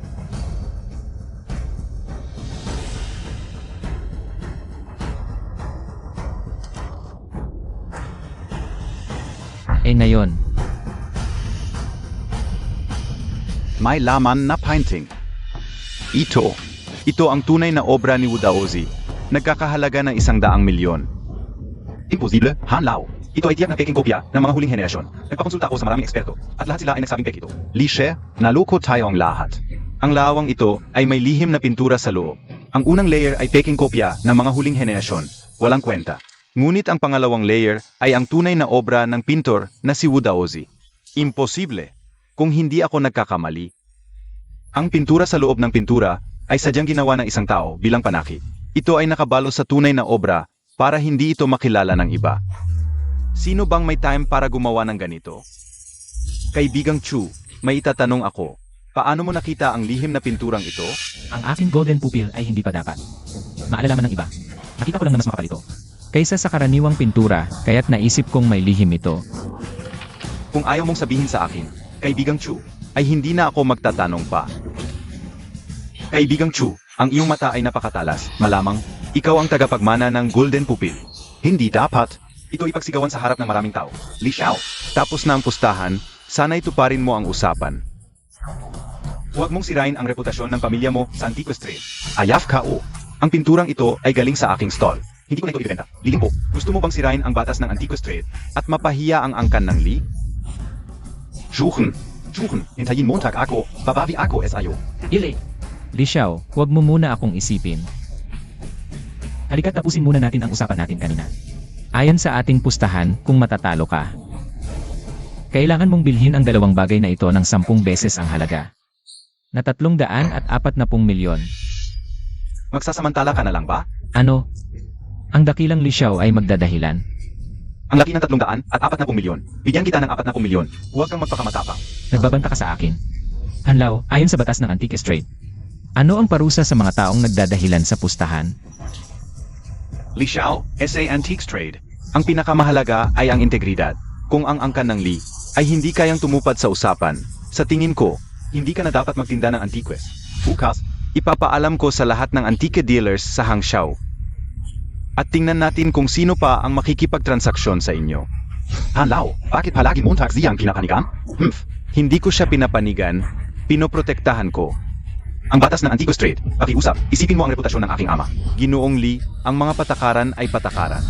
Speaker 1: Ngayon,
Speaker 3: May laman na painting. Ito ang tunay na obra ni Wu Daozi. Nagkakahalaga ng 100 milyon. Imposible, Hanlao. Ito ay tiyak na peking kopya ng mga huling henerasyon. Nagpakonsulta ako sa maraming eksperto at lahat sila ay nagsabing pek ito. Lishe, naloko tayo ang lahat. Ang lawang ito ay may lihim na pintura sa loob. Ang unang layer ay peking kopya ng mga huling henerasyon. Walang kwenta. Ngunit ang pangalawang layer ay ang tunay na obra ng pintor na si Wu Daozi. Imposible. Kung hindi ako nagkakamali. Ang pintura sa loob ng pintura ay sadyang ginawa ng isang tao bilang panakit. Ito ay nakabalo sa tunay na obra para hindi ito makilala ng iba. Sino bang may time para gumawa ng ganito? Kaibigang Chu, may itatanong ako. Paano mo nakita ang lihim na pinturang ito?
Speaker 1: Ang aking golden pupil ay hindi pa dapat maalalaman ng iba. Nakita ko lang na mas makapal ito kaysa sa karaniwang pintura, kaya't naisip kong may lihim ito.
Speaker 3: Kung ayaw mong sabihin sa akin, Kaibigang Chu, ay hindi na ako magtatanong pa. Kaibigang Chu, ang iyong mata ay napakatalas. Malamang, ikaw ang tagapagmana ng Golden Pupil. Hindi dapat. Ito ipagsigawan sa harap ng maraming tao. Li Xiao. Tapos na ang pustahan, sana'y tuparin mo ang usapan. Huwag mong sirain ang reputasyon ng pamilya mo sa Antique Street. Ayaf ka o. Ang pinturang ito ay galing sa aking stall. Hindi ko na ito ibibenta. Liling po, gusto mo bang sirain ang batas ng Antique Street at mapahiya ang angkan ng Li? Suchen. Hintayin Montag ako. Babawi ako SIO.
Speaker 1: Li Xiao, huwag mo muna akong isipin. Halika tapusin muna natin ang usapan natin kanina. Ayon sa ating pustahan, kung matatalo ka, kailangan mong bilhin ang dalawang bagay na ito ng 10 beses ang halaga. Na 340 milyon.
Speaker 3: Magsasamantala ka na lang ba?
Speaker 1: Ano? Ang dakilang Li Xiao ay magdadahilan.
Speaker 3: Ang laki ng 340 milyon. Bigyan kita ng 40 milyon. Huwag kang magpakamatapang.
Speaker 1: Nagbabanta ka sa akin. Hanlaw, ayon sa batas ng Antique Street. Ano ang parusa sa mga taong nagdadahilan sa pustahan?
Speaker 3: Li Xiao, SA Antiques Trade. Ang pinakamahalaga ay ang integridad. Kung ang angkan ng Li ay hindi kayang tumupad sa usapan, sa tingin ko, hindi ka na dapat magtinda ng antiques. Bukas, ipapaalam ko sa lahat ng antique dealers sa Hangzhou. At tingnan natin kung sino pa ang makikipagtransaksyon sa inyo. Hanlaw, bakit palagi Montag siyang pinapanigan? Hindi ko siya pinapanigan, pinoprotektahan ko. Ang batas ng Antique Street, pakiusap, isipin mo ang reputasyon ng aking ama. Ginoong Li, ang mga patakaran ay patakaran.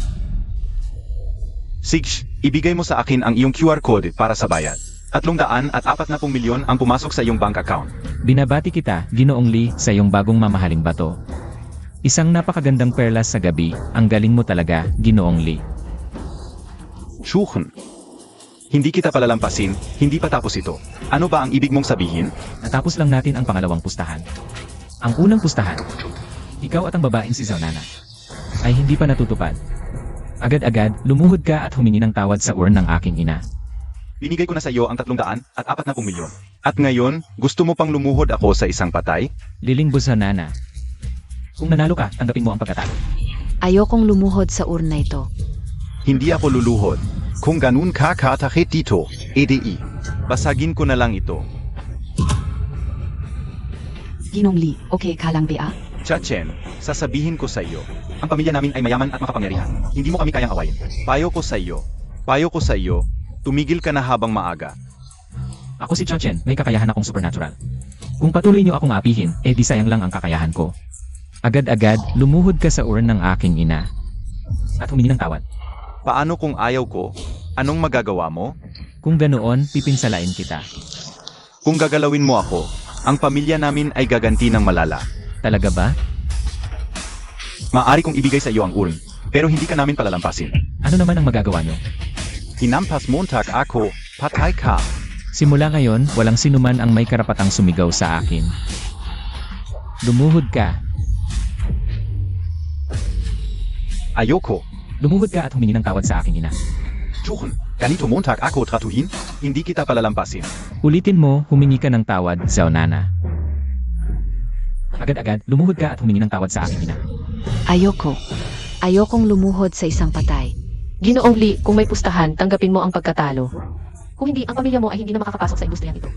Speaker 3: Sige, ibigay mo sa akin ang iyong QR code para sa bayad. 340 milyon ang pumasok sa iyong bank account.
Speaker 1: Binabati kita, Ginoong Li, sa iyong bagong mamahaling bato. Isang napakagandang perlas sa gabi, ang galing mo talaga, Ginoong Li.
Speaker 3: Suchen. Hindi kita palalampasin, hindi pa tapos ito. Ano ba ang ibig mong sabihin?
Speaker 1: Natapos lang natin ang pangalawang pustahan. Ang unang pustahan, ikaw at ang babaeng si Zaunana, ay hindi pa natutupad. Agad-agad, lumuhod ka at humingi ng tawad sa urn ng aking ina.
Speaker 3: Binigay ko na sa iyo ang 340 milyon. At ngayon, gusto mo pang lumuhod ako sa isang patay?
Speaker 1: Lilingbo Zaunana. Kung nanalo ka, tanggapin mo ang pagkatalo.
Speaker 2: Ayokong lumuhod sa urna ito.
Speaker 3: Hindi ako luluhod. Kung ganun ka katakit dito, EDI. Basagin ko na lang ito.
Speaker 2: Ginong Li, okay ka lang ba?
Speaker 3: Chachen, sasabihin ko sa iyo. Ang pamilya namin ay mayaman at makapangyarihan. Hindi mo kami kayang awayin. Payo ko sa iyo, tumigil ka na habang maaga.
Speaker 1: Ako si Chachen, may kakayahan akong supernatural. Kung patuloy niyo akong apihin, di sayang lang ang kakayahan ko. Agad-agad, lumuhod ka sa urn ng aking ina. At humingi ng tawad.
Speaker 3: Paano kung ayaw ko? Anong magagawa mo?
Speaker 1: Kung ganoon, pipinsalain kita.
Speaker 3: Kung gagalawin mo ako, ang pamilya namin ay gaganti ng malala.
Speaker 1: Talaga ba?
Speaker 3: Maaari kong ibigay sa iyo ang urn, pero hindi ka namin palalampasin.
Speaker 1: Ano naman ang magagawa niyo?
Speaker 3: Hinampas Montag ako, patay ka.
Speaker 1: Simula ngayon, walang sinuman ang may karapatang sumigaw sa akin. Lumuhod ka.
Speaker 3: Ayoko.
Speaker 1: Lumuhod ka at humingi ng tawad sa aking ina.
Speaker 3: Suchen, ganito Montag ako tratuhin, hindi kita palalampasin.
Speaker 1: Ulitin mo, humingi ka ng tawad, Zaunana. Agad-agad, lumuhod ka at humingi ng tawad sa aking ina.
Speaker 2: Ayokong lumuhod sa isang patay.
Speaker 4: Ginoong Li, kung may pustahan, tanggapin mo ang pagkatalo. Kung hindi, ang pamilya mo ay hindi na makakapasok sa industriyang ito.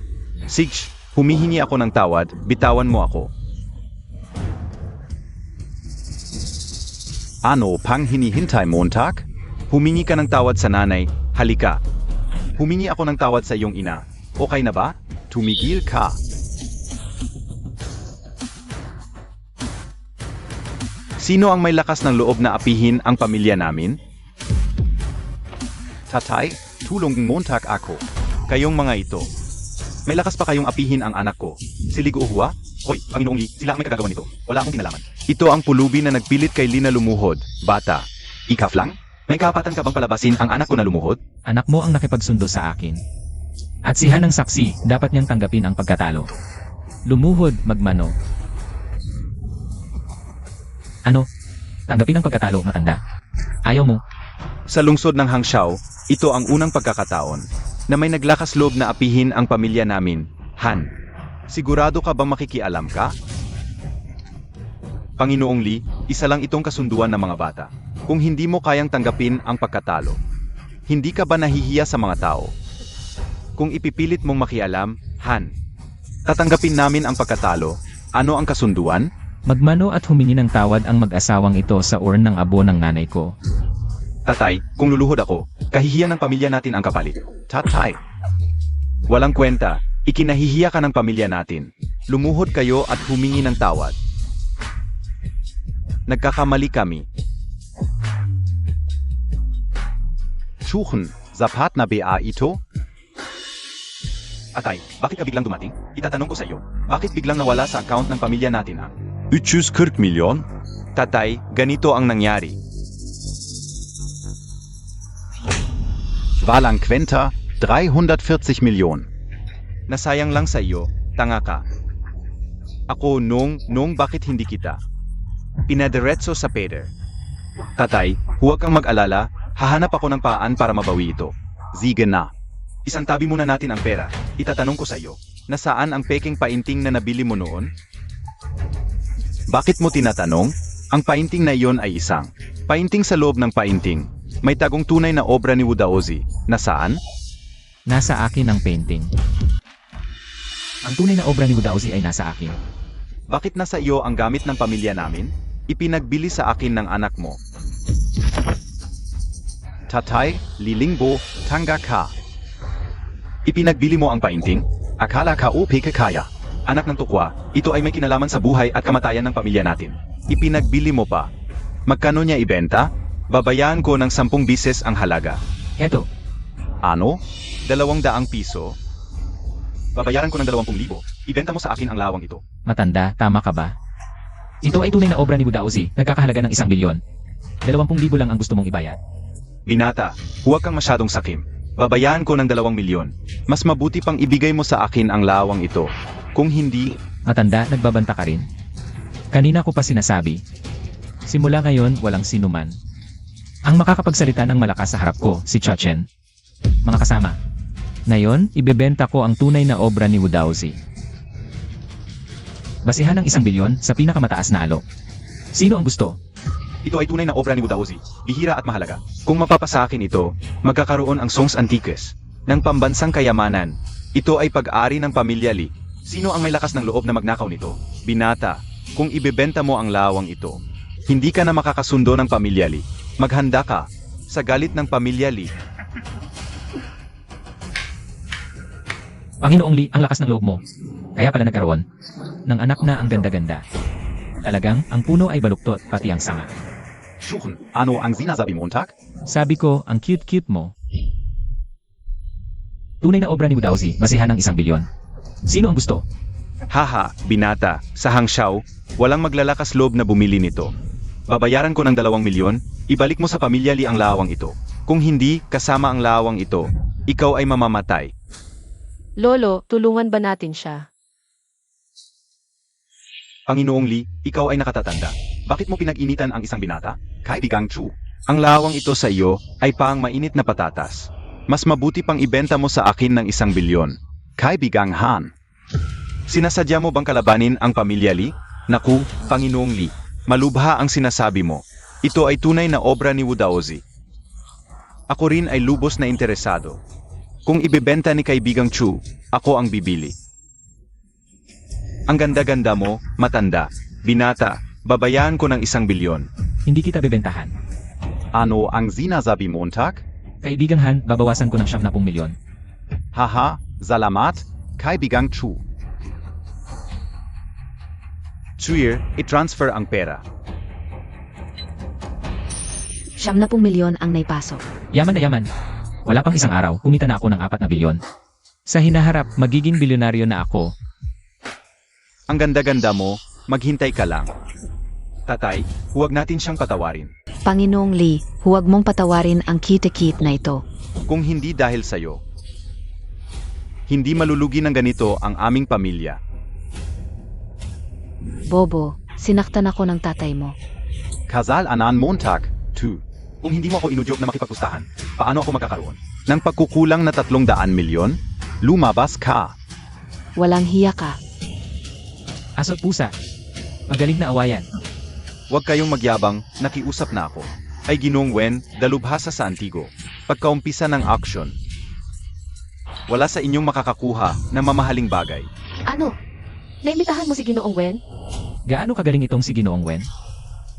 Speaker 3: Sige, humihingi ako ng tawad, bitawan mo ako. Ano pang hinihintay Montag? Humingi ka ng tawad sa nanay, halika. Humingi ako ng tawad sa iyong ina. Okay na ba? Tumigil ka. Sino ang may lakas ng loob na apihin ang pamilya namin? Tatay, tulong Montag ako. Kayong mga ito. May lakas pa kayong apihin ang anak ko. Si Li Guohua? Hoy, Panginoong Li, sila ang may kagagawa nito. Wala akong kinalaman. Ito ang pulubi na nagpilit kay Li na lumuhod. Bata. Ikaf lang? May kapatan ka bang palabasin ang anak ko na lumuhod?
Speaker 1: Anak mo ang nakipagsundo sa akin. At si Han ang saksi, dapat niyang tanggapin ang pagkatalo. Lumuhod, magmano. Ano? Tanggapin ang pagkatalo, matanda. Ayaw mo?
Speaker 3: Sa lungsod ng Hangzhou, ito ang unang pagkakataon na may naglakas loob na apihin ang pamilya namin. Han, sigurado ka bang makikialam ka? Panginoong Li, isa lang itong kasunduan ng mga bata. Kung hindi mo kayang tanggapin ang pagkatalo, hindi ka ba nahihiya sa mga tao? Kung ipipilit mong makialam, Han, tatanggapin namin ang pagkatalo. Ano ang kasunduan?
Speaker 1: Magmano at humingi ng tawad ang mag-asawang ito sa urn ng abo ng nanay ko.
Speaker 3: Tatay, kung luluhod ako, kahihiyan ng pamilya natin ang kapalit. Tatay. Walang kwenta, ikinahihiya ka ng pamilya natin. Lumuhod kayo at humingi ng tawad. Nagkakamali kami. Suchen, sapat na ba ito? Atay, bakit ka biglang dumating? Itatanong ko sa iyo, bakit biglang nawala sa account ng pamilya natin ang 340 milyon? Tatay, ganito ang nangyari. Walang kwenta, 340 milyon. Nasayang lang sa iyo, tanga ka. Ako nung bakit hindi kita? Pinadiretso sa Peter. Tatay, huwag kang mag-alala, hahanap ako ng paraan para mabawi ito. Sige na. Isang tabi muna natin ang pera. Itatanong ko sa iyo, nasaan ang peking painting na nabili mo noon? Bakit mo tinatanong? Ang painting na iyon ay isang painting sa loob ng painting. May tagong tunay na obra ni Wu Daozi. Nasaan?
Speaker 1: Nasa akin ang painting. Ang tunay na obra ni Wu Daozi ay nasa akin.
Speaker 3: Bakit nasa iyo ang gamit ng pamilya namin? Ipinagbili sa akin ng anak mo. Tatay, Lilingbo, tanga ka. Ipinagbili mo ang painting? Akala ka o kaya? Anak ng tukwa, ito ay may kinalaman sa buhay at kamatayan ng pamilya natin. Ipinagbili mo pa. Magkano niya ibenta? Babayaan ko ng 10 bises ang halaga.
Speaker 1: Eto,
Speaker 3: Ano? 200 piso? Babayaran ko ng 20,000. Ibenta mo sa akin ang lawang ito.
Speaker 1: matanda, tama ka ba? Ito ay tunay na obra ni Wu Daozi, nagkakahalaga ng 1 bilyon. 20,000 lang ang gusto mong ibayad.
Speaker 3: Binata, huwag kang masyadong sakim. Babayaan ko ng 2 milyon. Mas mabuti pang ibigay mo sa akin ang lawang ito. Kung hindi,
Speaker 1: Matanda, nagbabanta ka rin. Kanina ko pa sinasabi. Simula ngayon, walang sinuman ang makakapagsalita ng malakas sa harap ko, si Chachen. Mga kasama, ngayon, ibebenta ko ang tunay na obra ni Wu Daozi. Basihan ng 1 bilyon sa pinakamataas na alok. Sino ang gusto?
Speaker 3: ito ay tunay na obra ni Wu Daozi. Bihira at mahalaga. Kung mapapasa akin ito, magkakaroon ang Songs Antiques ng pambansang kayamanan. Ito ay pag-ari ng pamilya Li. Sino ang may lakas ng loob na magnakaw nito? Binata, kung ibebenta mo ang lawang ito, hindi ka na makakasundo ng pamilya Li. Maghanda ka sa galit ng pamilya Li.
Speaker 1: Panginoong Li, ang lakas ng loob mo. Kaya pala nagkaroon ng anak na ang ganda-ganda. Talagang, ang puno ay baluktot, pati ang sanga.
Speaker 3: Suchen, ano ang sinasabi mo, Montag?
Speaker 1: Sabi ko, ang cute-cute mo. Tunay na obra ni Wu Daozi, basihan ng 1 bilyon. Sino ang gusto?
Speaker 3: Haha, binata, sa Hangzhou, walang maglalakas loob na bumili nito. Babayaran ko ng 2 milyon, ibalik mo sa pamilya Li ang lawang ito. Kung hindi, kasama ang lawang ito, ikaw ay mamamatay.
Speaker 4: Lolo, tulungan ba natin siya?
Speaker 3: Panginoong Li, ikaw ay nakatatanda. Bakit mo pinag-initan ang isang binata? Kaibigang Chu. Ang lawang ito sa iyo ay paang mainit na patatas. Mas mabuti pang ibenta mo sa akin ng 1 bilyon. Kaibigang Han. Sinasadya mo bang kalabanin ang pamilya Li? Naku, Panginoong Li, malubha ang sinasabi mo. Ito ay tunay na obra ni Wu Daozi. Ako rin ay lubos na interesado. Kung ibebenta ni Kaibigang Chu, ako ang bibili. Ang ganda-ganda mo, matanda. Binata, babayaan ko ng 1 bilyon.
Speaker 1: Hindi kita bebentahan.
Speaker 3: Ano ang sinasabi mo, Montag?
Speaker 1: Kaibigang Han, babawasan ko ng 70 milyon.
Speaker 3: Haha, salamat, Kaibigang Chu. Chuir, i-transfer ang pera.
Speaker 2: 70 milyon ang naipasok.
Speaker 1: Yaman na yaman. Wala pang isang araw, kumita na ako ng 4 na bilyon. Sa hinaharap, magiging bilyonaryo na ako.
Speaker 3: Ang ganda-ganda mo, maghintay ka lang. Tatay, huwag natin siyang patawarin.
Speaker 2: Panginoong Li, huwag mong patawarin ang kit na ito.
Speaker 3: Kung hindi dahil sa'yo. Hindi malulugi ng ganito ang aming pamilya.
Speaker 2: Bobo, sinaktan ako ng tatay mo.
Speaker 3: Kasal anan Montag, 2. Kung hindi mo ako inudyok na makipagpustahan, paano ako magkakaroon? Ng pagkukulang na 300 milyon? Lumabas ka.
Speaker 2: Walang hiya ka.
Speaker 1: Asot pusa. Magaling na awayan.
Speaker 3: Huwag kayong magyabang, nakiusap na ako. Ay Ginoong Wen, dalubhasa sa Antigo. Pagkaumpisa ng aksyon. Wala sa inyong makakakuha ng mamahaling bagay.
Speaker 4: Ano? Naimitahan mo si Ginoong Wen?
Speaker 1: Gaano kagaling itong si Ginoong Wen?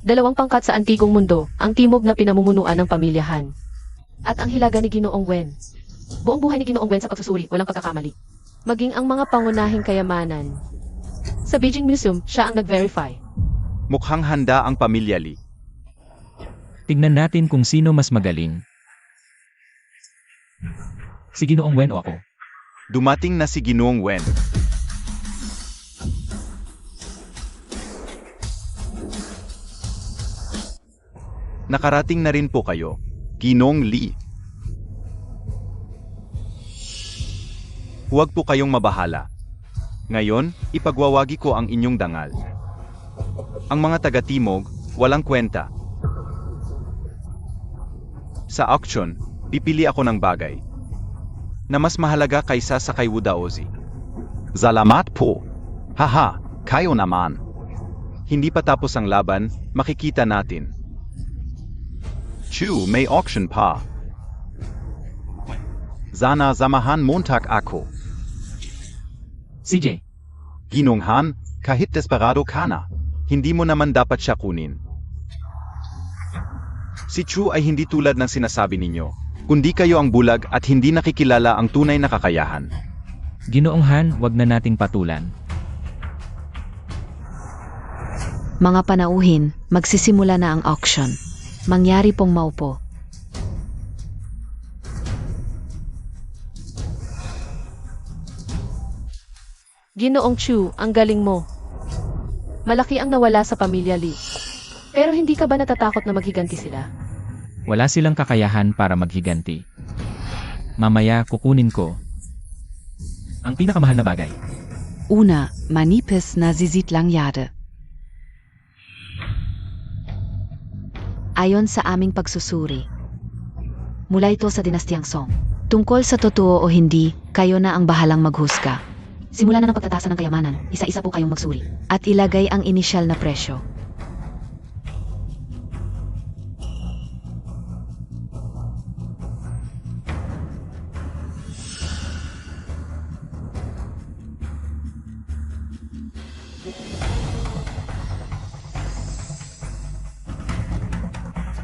Speaker 4: 2 pangkat sa antigong mundo, ang timog na pinamumunuan ng pamilyahan. At ang hilaga ni Ginoong Wen. Buong buhay ni Ginoong Wen sa pagsusuri, walang pagkakamali. Maging ang mga pangunahing kayamanan. Sa Beijing Museum, siya ang nag-verify.
Speaker 3: Mukhang handa ang pamilya Li.
Speaker 1: Tingnan natin kung sino mas magaling. Si Ginoong Wen o ako?
Speaker 3: Dumating na si Ginoong Wen. Nakarating na rin po kayo, Ginoong Li. Huwag po kayong mabahala. Ngayon, ipagwawagi ko ang inyong dangal. Ang mga taga-timog, walang kwenta. Sa auction, pipili ako ng bagay na mas mahalaga kaysa sa kay Wudaozi. Salamat po. Haha, kayo naman. Hindi pa tapos ang laban, makikita natin. Chu, may auction pa. Sana samahan Montag ako.
Speaker 1: CJ.
Speaker 3: Ginong Han, kahit desperado ka na, hindi mo naman dapat siya kunin. Si Chu ay hindi tulad ng sinasabi ninyo, kundi kayo ang bulag at hindi nakikilala ang tunay na kakayahan.
Speaker 1: Ginoong Han, wag na nating patulan.
Speaker 2: Mga panauhin, magsisimula na ang auction. Mangyari pong maupo.
Speaker 4: Ginoong Chu, ang galing mo. Malaki ang nawala sa pamilya Li. Pero hindi ka ba natatakot na maghiganti sila?
Speaker 1: Wala silang kakayahan para maghiganti. Mamaya kukunin ko ang pinakamahal na bagay.
Speaker 2: Una, manipis na zizitlang yade. Ayon sa aming pagsusuri, mula ito sa dinastiyang Song. Tungkol sa totoo o hindi, kayo na ang bahalang maghusga. Simula na ng pagtatasa ng kayamanan, isa-isa po kayong magsuri. At ilagay ang inisyal na presyo.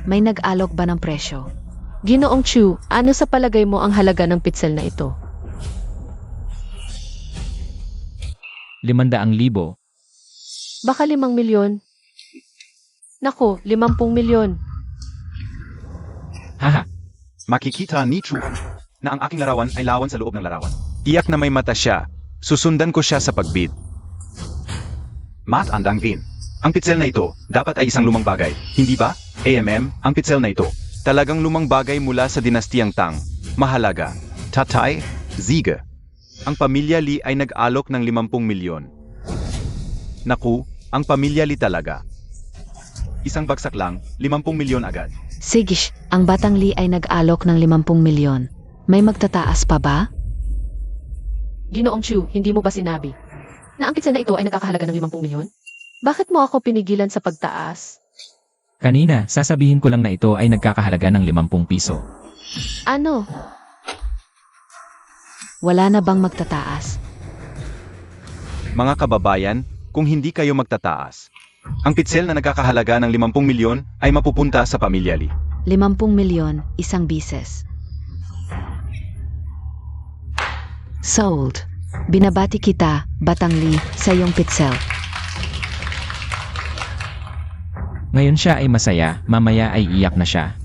Speaker 2: May nag-alok ba ng presyo?
Speaker 4: Ginoong Chu, ano sa palagay mo ang halaga ng pitsel na ito?
Speaker 1: 500,000.
Speaker 4: Baka 5 milyon? Nako, 50 milyon.
Speaker 1: Haha.
Speaker 3: Makikita ni Chu na ang aking larawan ay lawan sa loob ng larawan. Iyak na may mata siya, susundan ko siya sa pagbid. Matandang din. Ang pitsel na ito, dapat ay isang lumang bagay, hindi ba? ang pitsel na ito, talagang lumang bagay mula sa dinastiyang Tang. Mahalaga. Tatay, Ziege. Ang pamilya Li ay nag-alok ng 50 milyon. Naku, ang pamilya Li talaga. Isang bagsak lang, 50 milyon agad.
Speaker 2: Sigish, ang batang Li ay nag-alok ng 50 milyon. May magtataas pa ba?
Speaker 4: Ginoong Chu, hindi mo ba sinabi na ang pitsel na ito ay nagkakahalaga ng 50 milyon? Bakit mo ako pinigilan sa pagtaas?
Speaker 1: Kanina, sasabihin ko lang na ito ay nagkakahalaga ng 50 piso.
Speaker 4: Ano?
Speaker 2: Wala na bang magtataas?
Speaker 3: Mga kababayan, kung hindi kayo magtataas, ang pitsel na nagkakahalaga ng 50 milyon ay mapupunta sa pamilya Li.
Speaker 2: 50 milyon, isang bises. Sold. Binabati kita, Batang Li, sa iyong pitsel.
Speaker 1: Ngayon siya ay masaya, mamaya ay iyak na siya.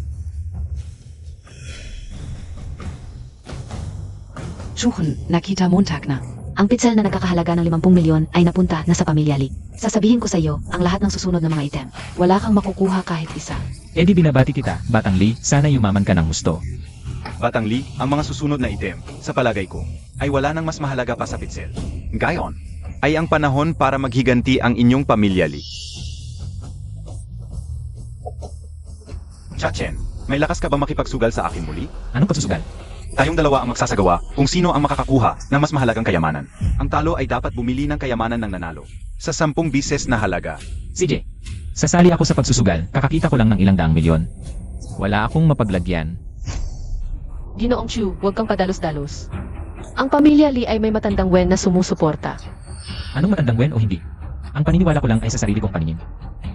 Speaker 2: Suchen, nakita Montag na. Ang pitsel na nagkakahalaga ng 50 milyon ay napunta na sa pamilya Li. Sasabihin ko sa iyo ang lahat ng susunod na mga item. Wala kang makukuha kahit isa.
Speaker 1: E di binabati kita, Batang Li, sana yumaman ka ng gusto.
Speaker 3: Batang Li, ang mga susunod na item, sa palagay ko, ay wala nang mas mahalaga pa sa pitsil. Gayon, ay ang panahon para maghiganti ang inyong pamilya, Lee. Chachen, may lakas ka ba makipagsugal sa akin muli?
Speaker 1: Anong pagsusugal?
Speaker 3: Tayong dalawa ang magsasagawa kung sino ang makakakuha ng mas mahalagang kayamanan. Ang talo ay dapat bumili ng kayamanan ng nanalo. Sa 10 bises na halaga.
Speaker 1: CJ, sasali ako sa pagsusugal, kakakita ko lang ng ilang daang milyon. Wala akong mapaglagyan.
Speaker 4: Ginoong Chu, huwag kang padalos-dalos. Ang pamilya Lee ay may matandang Wen na sumusuporta.
Speaker 1: Anong matandang wen o hindi? Ang paniniwala ko lang ay sa sarili kong paningin.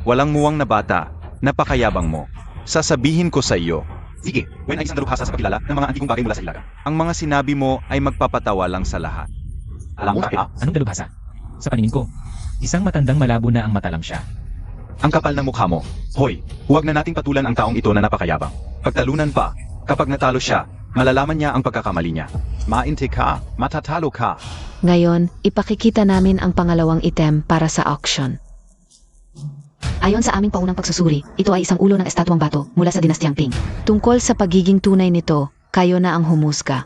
Speaker 3: Walang muwang na bata, napakayabang mo. Sasabihin ko sa iyo. Sige, Wen ay isang dalubhasa sa pagkilala ng mga antikong bagay mula sa Hilaga. Ang mga sinabi mo ay magpapatawa lang sa lahat. Alam mo na,
Speaker 1: Anong dalubhasa? Sa paningin ko, isang matandang malabo na ang mata lang siya.
Speaker 3: ang kapal ng mukha mo. Hoy, huwag na nating patulan ang taong ito na napakayabang. Pagtalunan pa, kapag natalo siya, malalaman niya ang pagkakamali niya. Mainte ka, matatalo ka.
Speaker 2: Ngayon, ipakikita namin ang pangalawang item para sa auction. Ayon sa aming paunang pagsusuri, ito ay isang ulo ng estatwang bato mula sa dinastyang Ping. Tungkol sa pagiging tunay nito, kayo na ang humusga.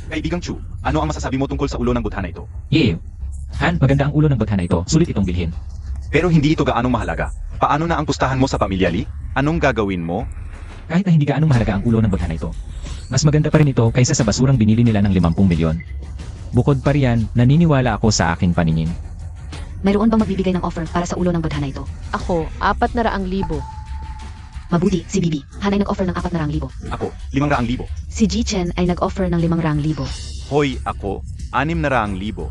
Speaker 3: Kaibigang Chu, ano ang masasabi mo tungkol sa ulo ng butha na ito?
Speaker 1: Yeah. Han, maganda ang ulo ng butha na ito. Sulit itong bilhin.
Speaker 3: Pero hindi ito gaanong mahalaga. Paano na ang pustahan mo sa pamilya, Lee? Anong gagawin mo?
Speaker 1: Kahit na hindi gaanong mahalaga ang ulo ng butha na ito. Mas maganda pa rin ito kaysa sa basurang binili nila ng 50 milyon. Bukod pa riyan, naniniwala ako sa aking paningin.
Speaker 2: Mayroon bang magbibigay ng offer para sa ulo ng butha na ito?
Speaker 4: Ako, 400,000.
Speaker 2: Mabuti, si Bibi. Han ay nag-offer ng 400,000.
Speaker 3: Ako, 500,000.
Speaker 2: Si Ji Chen ay nag-offer ng 500,000.
Speaker 3: Hoy, ako, 600,000.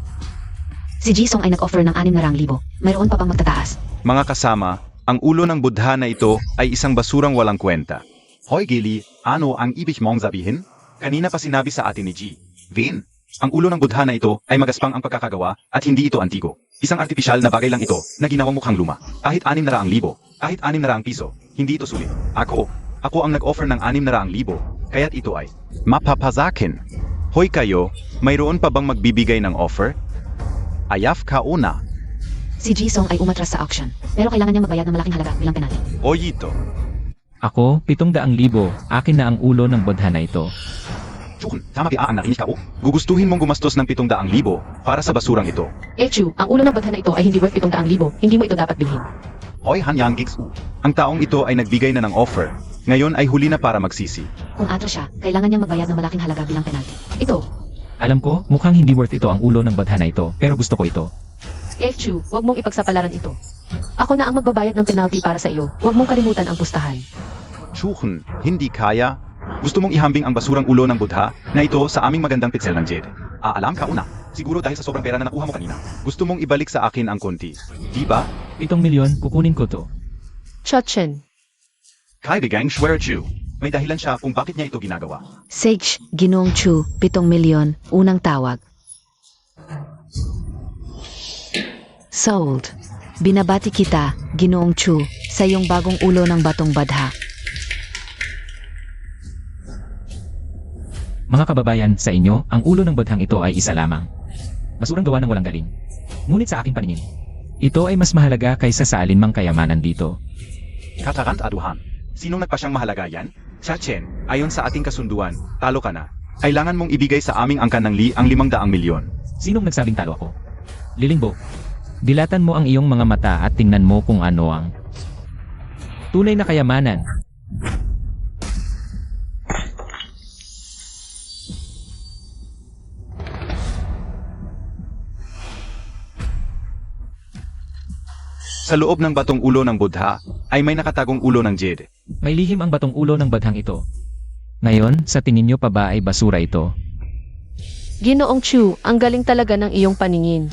Speaker 2: Si Ji Song ay nag-offer ng 600,000. Mayroon pa bang magtataas?
Speaker 3: Mga kasama, ang ulo ng budha na ito ay isang basurang walang kwenta. Hoy Gili, ano ang ibig mong sabihin? Kanina pa sinabi sa atin ni G. Vin, ang ulo ng budha na ito ay magaspang ang pagkakagawa at hindi ito antiko. Isang artipisyal na bagay lang ito na ginawang mukhang luma. Kahit 600,000, kahit 600 piso, hindi ito sulit. Ako ang nag-offer ng 600,000, kaya't ito ay mapapazakin. Hoy kayo, mayroon pa bang magbibigay ng offer? Ayaf ka una.
Speaker 2: Si Ji Song ay umatras sa auction. Pero kailangan niyang magbayad ng malaking halaga bilang penalty.
Speaker 3: Oyito.
Speaker 1: Ako, 700,000. Akin na ang ulo ng budha na ito.
Speaker 3: Chukun, tama piaan narinig ka o? Gugustuhin mong gumastos ng 700,000 para sa basurang ito.
Speaker 4: Chu, ang ulo ng butha na ito ay hindi worth 700,000. Hindi mo ito dapat bilhin.
Speaker 3: Hoy Hanyang Gigs. Ang taong ito ay nagbigay na ng offer. Ngayon ay huli na para magsisi.
Speaker 2: Kung atras siya, kailangan niyang magbayad ng malaking halaga bilang penalty.
Speaker 4: Ito,
Speaker 1: Alam ko, mukhang hindi worth ito ang ulo ng budha na ito, pero gusto ko ito.
Speaker 4: Chu, huwag mong ipagsapalaran ito. Ako na ang magbabayad ng penalty para sa iyo. Huwag mong kalimutan ang pustahan.
Speaker 3: Chukun, hindi kaya. Gusto mong ihambing ang basurang ulo ng budha na ito sa aming magandang pitsel ng Jade. Alam ka una, siguro dahil sa sobrang pera na nakuha mo kanina. Gusto mong ibalik sa akin ang konti. Di ba?
Speaker 1: 7 milyon, kukunin ko to.
Speaker 4: Chachen,
Speaker 3: Kaibigang Schwer Chu. May dahilan siya kung bakit niya ito ginagawa.
Speaker 2: Sage, Ginoong Chu, 7 milyon, unang tawag. Sold. Binabati kita, Ginoong Chu, sa iyong bagong ulo ng batong badha.
Speaker 1: Mga kababayan, sa inyo, ang ulo ng budhang ito ay isa lamang. Basurang gawa ng walang galing. Ngunit sa aking paningin, ito ay mas mahalaga kaysa sa alinmang kayamanan dito.
Speaker 3: Katarant aduhan. Sinong nagpasyang mahalaga yan? Chachen, ayon sa ating kasunduan, talo ka na. Kailangan mong ibigay sa aming angkan ng Li ang 500 milyon.
Speaker 1: Sinong nagsabing talo ako? Lilingbo, dilatan mo ang iyong mga mata at tingnan mo kung ano ang tunay na kayamanan.
Speaker 3: Sa loob ng batong ulo ng budha, ay may nakatagong ulo ng Jade.
Speaker 1: May lihim ang batong ulo ng badhang ito. Ngayon, sa tingin nyo pa ba ay basura ito?
Speaker 4: Ginoong Chu, ang galing talaga ng iyong paningin.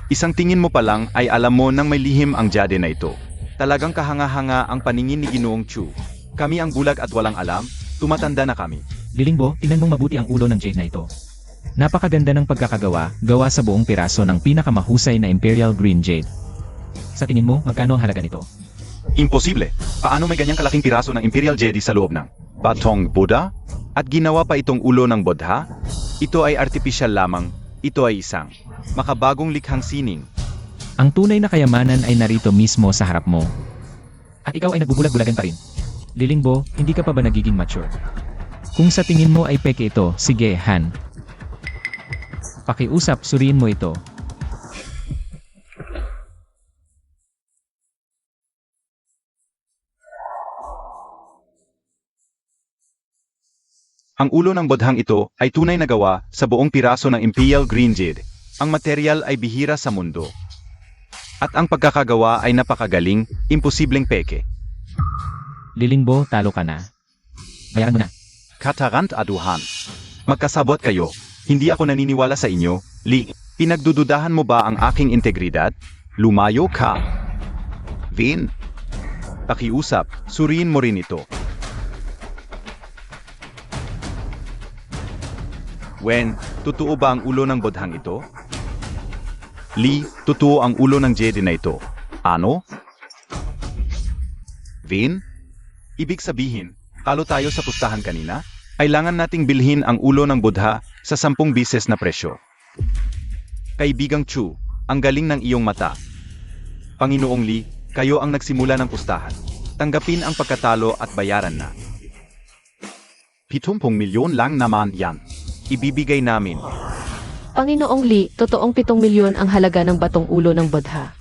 Speaker 3: Isang tingin mo pa lang ay alam mo nang may lihim ang Jade na ito. Talagang kahanga-hanga ang paningin ni Ginoong Chu. Kami ang bulag at walang alam, tumatanda na kami.
Speaker 1: Lilingbo, tingnan mong mabuti ang ulo ng jade na ito. Napakaganda ng pagkakagawa, gawa sa buong piraso ng pinakamahusay na Imperial Green Jade. Sa tingin mo, magkano ang halaga nito?
Speaker 3: Imposible. Paano may ganyang kalaking piraso ng Imperial Jade sa loob ng batong Buddha? At ginawa pa itong ulo ng Bodha? Ito ay artipisyal lamang. Ito ay isang makabagong likhang sining.
Speaker 1: Ang tunay na kayamanan ay narito mismo sa harap mo. At ikaw ay nagbubulag-bulagan pa rin. Lilingbo, hindi ka pa ba nagiging mature? Kung sa tingin mo ay peke ito, sige, Han. Pakiusap, suriin mo ito.
Speaker 3: Ang ulo ng bodhang ito ay tunay na gawa sa buong piraso ng Imperial Green Jade. Ang material ay bihira sa mundo. At ang pagkakagawa ay napakagaling, imposibleng peke.
Speaker 1: Lilingbo, talo ka na. Bayaran mo na.
Speaker 3: Katarant aduhan. Magkasabot kayo. Hindi ako naniniwala sa inyo, Lee. Pinagdududahan mo ba ang aking integridad? Lumayo ka. Vin. Pakiusap, suriin mo rin ito. Wen, totoo ba ang ulo ng bodhang ito? Lee, totoo ang ulo ng Jedi na ito. Ano? Vin? Ibig sabihin, talo tayo sa pustahan kanina? Kailangan nating bilhin ang ulo ng Buddha sa 10 bises na presyo. Kaibigang Chu, ang galing ng iyong mata. Panginoong Lee, kayo ang nagsimula ng pustahan. Tanggapin ang pagkatalo at bayaran na. 70 milyon lang naman yan. Ibibigay namin.
Speaker 4: Panginoong Lee, totoong 7 milyon ang halaga ng batong ulo ng Buddha.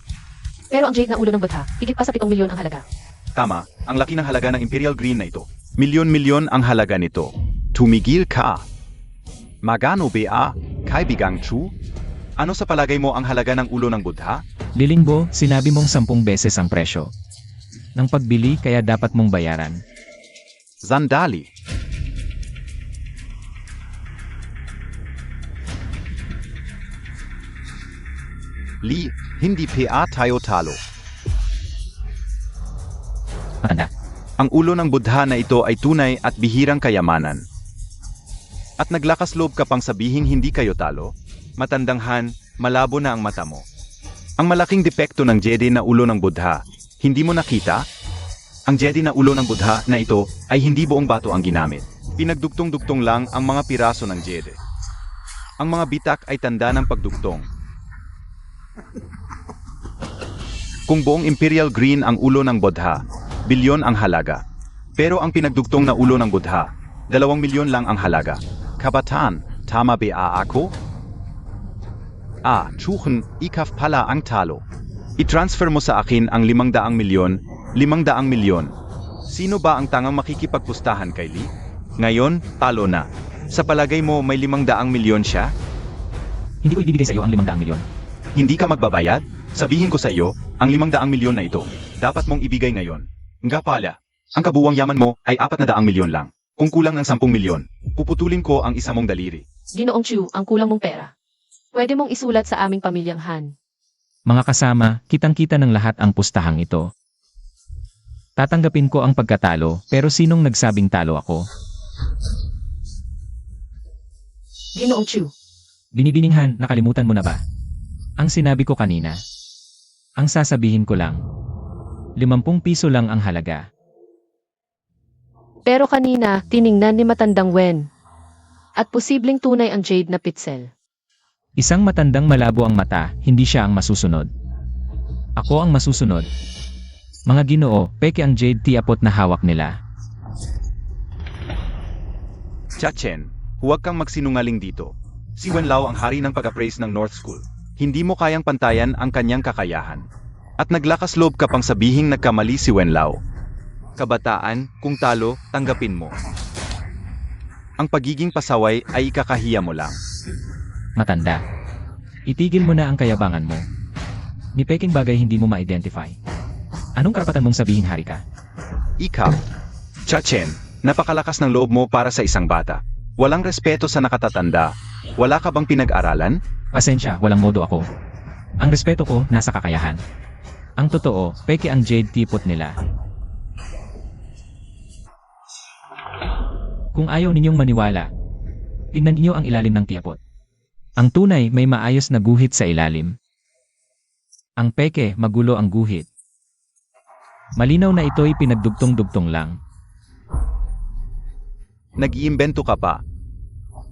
Speaker 4: Pero ang jade na ulo ng Buddha, higit pa sa 7 milyon ang halaga.
Speaker 3: Tama, ang laki ng halaga ng Imperial Green na ito. Milyon-milyon ang halaga nito. Tumigil ka. Magano ba, kaibigang Chu? Ano sa palagay mo ang halaga ng ulo ng Buddha?
Speaker 1: Lilingbo, sinabi mong 10 beses ang presyo ng pagbili kaya dapat mong bayaran.
Speaker 3: Zandali. Lee, hindi pa tayo talo.
Speaker 1: Matanda.
Speaker 3: Ang ulo ng Buddha na ito ay tunay at bihirang kayamanan. At naglakas loob ka pang sabihing hindi kayo talo? Matandang Han, malabo na ang mata mo. Ang malaking depekto ng Jedi na ulo ng Buddha, hindi mo nakita? Ang Jedi na ulo ng Buddha na ito ay hindi buong bato ang ginamit. Pinagdugtong-dugtong lang ang mga piraso ng Jedi. Ang mga bitak ay tanda ng pagdugtong. Kung buong Imperial Green ang ulo ng Buddha, bilyon ang halaga. Pero ang pinagdugtong na ulo ng Buddha, 2 milyon lang ang halaga. Kabataan, tama ba ako? Chuchen, ikaf pala ang talo. I-transfer mo sa akin ang 500 milyon, 500 milyon. Sino ba ang tangang makikipagpustahan kay Lee? Ngayon, talo na. Sa palagay mo may 500 milyon siya?
Speaker 1: Hindi ko ibibigay sa iyo ang 500 milyon.
Speaker 3: Hindi ka magbabayad? Sabihin ko sa iyo, ang 500 milyon na ito, dapat mong ibigay ngayon. Nga pala, ang kabuwang yaman mo ay 400 milyon lang. Kung kulang ng 10 milyon, puputulin ko ang isa mong daliri.
Speaker 4: Ginoong Chu, ang kulang mong pera. Pwede mong isulat sa aming pamilyang Han.
Speaker 1: Mga kasama, kitang-kita ng lahat ang pustahang ito. Tatanggapin ko ang pagkatalo, pero sinong nagsabing talo ako?
Speaker 4: Ginoong Chu,
Speaker 1: Binibining Han, nakalimutan mo na ba? Ang sinabi ko kanina. Ang sasabihin ko lang. 50 piso lang ang halaga.
Speaker 4: pero kanina, tiningnan ni matandang Wen. At posibleng tunay ang jade na pitzel.
Speaker 1: Isang matandang malabo ang mata, hindi siya ang masusunod. Ako ang masusunod. Mga Ginoo, peke ang jade tiapot na hawak nila.
Speaker 3: Chachen, huwag kang magsinungaling dito. Si Wenlao ang hari ng pag-appraise ng North School. Hindi mo kayang pantayan ang kanyang kakayahan. At naglakas loob ka pang sabihing nagkamali si Wenlao. Kabataan, kung talo, tanggapin mo. Ang pagiging pasaway ay ikakahiya mo lang.
Speaker 1: Matanda. Itigil mo na ang kayabangan mo. Ni peking bagay hindi mo ma-identify. Anong karapatan mong sabihin hari ka?
Speaker 3: Ikaw, Chachen, napakalakas ng loob mo para sa isang bata. Walang respeto sa nakatatanda. Wala ka bang pinag-aralan?
Speaker 1: Pasensya, walang modo ako. Ang respeto ko, nasa kakayahan. Ang totoo, peke ang jade tipot nila. Kung ayaw ninyong maniwala, tingnan niyo ang ilalim ng tiapot. Ang tunay may maayos na guhit sa ilalim. Ang peke, magulo ang guhit. Malinaw na ito'y pinagdugtong-dugtong lang.
Speaker 3: Nag-iimbento ka pa.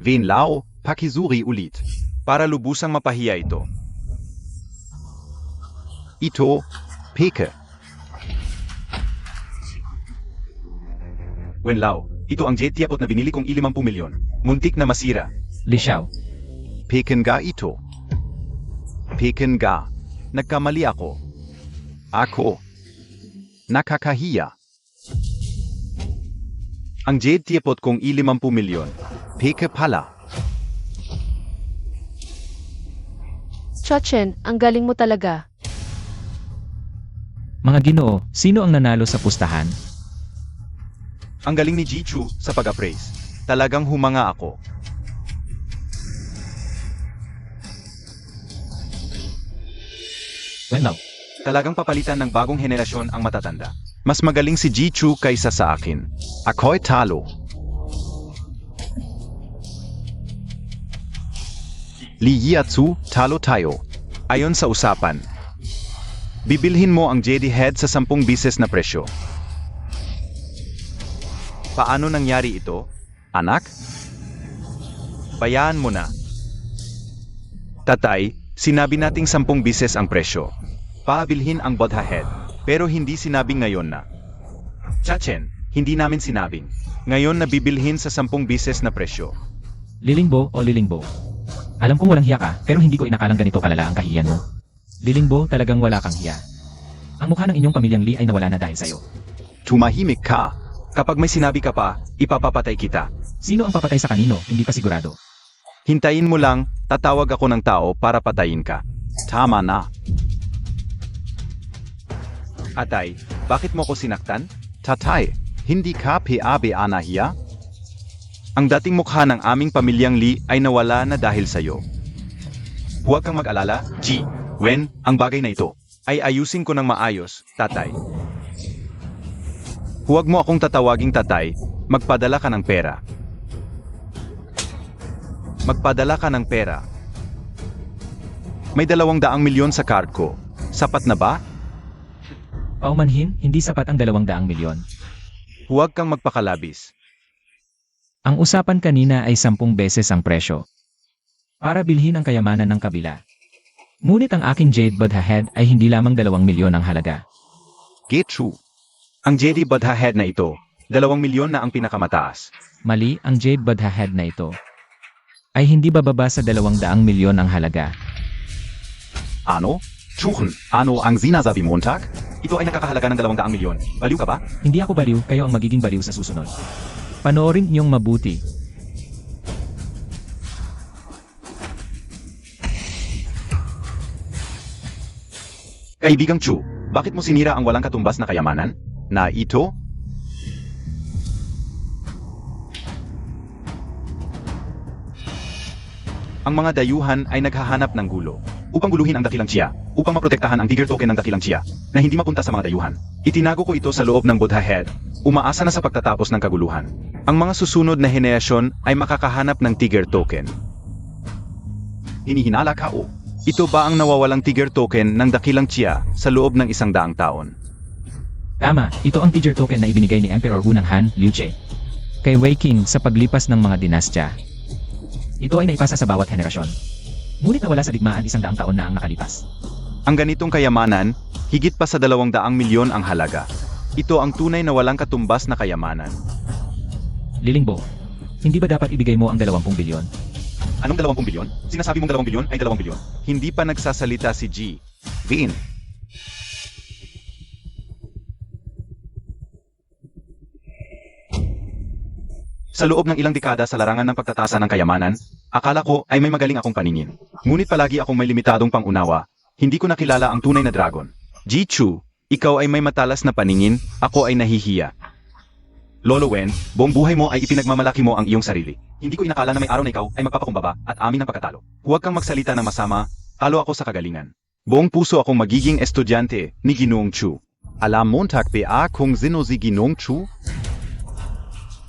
Speaker 3: Wenlao, pakizuri ulit. Para lubusang mapahiya ito. Ito, Peke. Wenlao, ito ang jet tiapot na binili kong 50 milyon. Muntik na masira.
Speaker 1: Li Xiao,
Speaker 3: Peken ga ito. Peken ga. Nagkamali ako. Ako. Nakakahiya. Ang jet tiapot kong 50 milyon. Peke pala.
Speaker 4: Chachen, ang galing mo talaga.
Speaker 1: mga ginoo, sino ang nanalo sa pustahan?
Speaker 3: Ang galing ni Jichu sa pag-appraise. Talagang humanga ako.
Speaker 1: Well,
Speaker 3: Talagang papalitan ng bagong henerasyon ang matatanda. Mas magaling si Jichu kaysa sa akin. Ako'y talo. Li Yiatsu, talo tayo. Ayon sa usapan. Bibilhin mo ang JD Head sa 10 bises na presyo. Paano nangyari ito, anak? Bayaan mo na. Tatay, sinabi nating 10 bises ang presyo. Paabilhin ang Bodha Head, pero hindi sinabing ngayon na. Chachen, hindi namin sinabing. Ngayon na bibilhin sa 10 bises na presyo.
Speaker 1: Lilingbo o Lilingbo. Alam kong walang hiya ka, pero hindi ko inakalang ganito kalala ang kahiyan mo. Lilingbo, talagang wala kang hiya. Ang mukha ng inyong pamilyang Li ay nawala na dahil sa'yo.
Speaker 3: Tumahimik ka. Kapag may sinabi ka pa, ipapapatay kita.
Speaker 1: Sino ang papatay sa kanino, hindi pa sigurado.
Speaker 3: Hintayin mo lang, tatawag ako ng tao para patayin ka. Tama na. Atay, bakit mo ko sinaktan? Tatay, hindi ka PAB anahiya? Ang dating mukha ng aming pamilyang Li ay nawala na dahil sa'yo. Huwag kang mag-alala, G. Wen, ang bagay na ito ay ayusin ko ng maayos, tatay. Huwag mo akong tatawaging tatay, magpadala ka ng pera. Magpadala ka ng pera. May 200 milyon sa card ko. Sapat na ba?
Speaker 1: Paumanhin, hindi sapat ang 200 milyon.
Speaker 3: Huwag kang magpakalabis.
Speaker 1: Ang usapan kanina ay 10 beses ang presyo. Para bilhin ang kayamanan ng kabila. Ngunit ang aking Jade Bodha Head ay hindi lamang 2 milyon ang halaga.
Speaker 3: Get true. Ang JD Bodha Head na ito, 2 milyon na ang pinakamataas.
Speaker 1: Mali, ang Jade Bodha Head na ito ay hindi bababa sa 200 milyon ang halaga.
Speaker 3: Ano? Chuchen, ano ang sinasabi Montag? Ito ay nakakahalaga ng 200 milyon. Baliw ka ba?
Speaker 1: Hindi ako baliw, kayo ang magiging baliw sa susunod. Panoorin niyong mabuti.
Speaker 3: Kaibigang Chu, bakit mo sinira ang walang katumbas na kayamanan? Na ito? Ang mga dayuhan ay naghahanap ng gulo upang guluhin ang dakilang Chia, upang maprotektahan ang Tiger Token ng dakilang Chia na hindi mapunta sa mga dayuhan. Itinago ko ito sa loob ng Bodha Head, umaasa na sa pagtatapos ng kaguluhan. Ang mga susunod na henerasyon ay makakahanap ng Tiger Token. Hinihinala ka o? Ito ba ang nawawalang Tiger Token ng dakilang Chia sa loob ng 100 taon?
Speaker 1: Tama, ito ang Tiger Token na ibinigay ni Emperor Unang Han, Liu Che, kay Wei Qing sa paglipas ng mga dinastya. Ito ay naipasa sa bawat henerasyon. Ngunit nawala sa digmaan 100 taon na ang nakalipas.
Speaker 3: Ang ganitong kayamanan, higit pa sa 200 milyon ang halaga. Ito ang tunay na walang katumbas na kayamanan.
Speaker 1: Lilingbo, hindi ba dapat ibigay mo ang 20 bilyon?
Speaker 3: Anong 20 bilyon? Sinasabi mong 2 bilyon ay 2 bilyon. Hindi pa nagsasalita si G. Vin. Sa loob ng ilang dekada sa larangan ng pagtatasa ng kayamanan, akala ko ay may magaling akong paningin. Ngunit palagi akong may limitadong pangunawa. Hindi ko nakilala ang tunay na dragon. Jichu, ikaw ay may matalas na paningin, ako ay nahihiya. Lolo Wen, buong buhay mo ay ipinagmamalaki mo ang iyong sarili. Hindi ko inakala na may araw na ikaw ay magpapakumbaba at amin ang pagkatalo. Huwag kang magsalita ng masama, talo ako sa kagalingan. Buong puso akong magiging estudyante ni Ginoong Chu. Alam Montag pa kung sino si Ginoong Chu?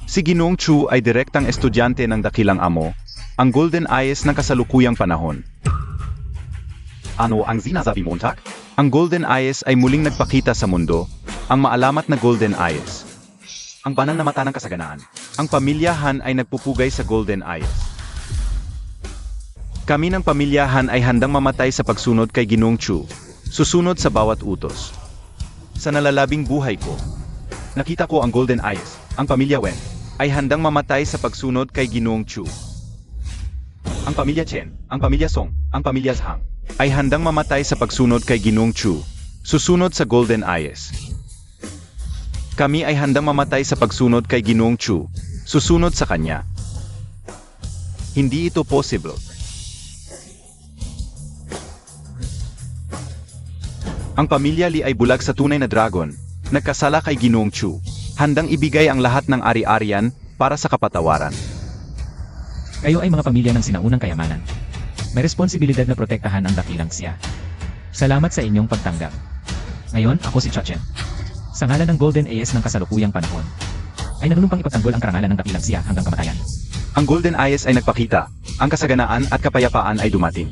Speaker 3: Si Ginoong Chu ay direktang estudyante ng dakilang amo, ang Golden Eyes ng kasalukuyang panahon. Ano ang sinasabi Montag? Ang Golden Eyes ay muling nagpakita sa mundo, ang maalamat na Golden Eyes. Ang banal na mata ng kasaganaan. Ang pamilya Han ay nagpupugay sa Golden Eyes. Kami ng pamilya Han ay handang mamatay sa pagsunod kay Ginoong Chu. susunod sa bawat utos. Sa nalalabing buhay ko, nakita ko ang Golden Eyes, ang pamilya Wen, ay handang mamatay sa pagsunod kay Ginoong Chu. Ang pamilya Chen, ang pamilya Song, ang pamilya Zhang, ay handang mamatay sa pagsunod kay Ginoong Chu, susunod sa Golden Eyes. Kami ay handang mamatay sa pagsunod kay Ginoong Chu, susunod sa kanya. Hindi ito possible. Ang pamilya Li ay bulag sa tunay na dragon, nagkasala kay Ginoong Chu, handang ibigay ang lahat ng ari-arian para sa kapatawaran.
Speaker 1: Kayo ay mga pamilya ng sinaunang kayamanan. May responsibilidad na protektahan ang dakilang siya. Salamat sa inyong pagtanggap. Ngayon, ako si Chachen. Sa ngalan ng Golden AS ng kasalukuyang panahon, ay nanunumpang ipagtanggol ang karangalan ng dakilang siya hanggang kamatayan.
Speaker 3: Ang Golden Eyes ay nagpakita, ang kasaganaan at kapayapaan ay dumating.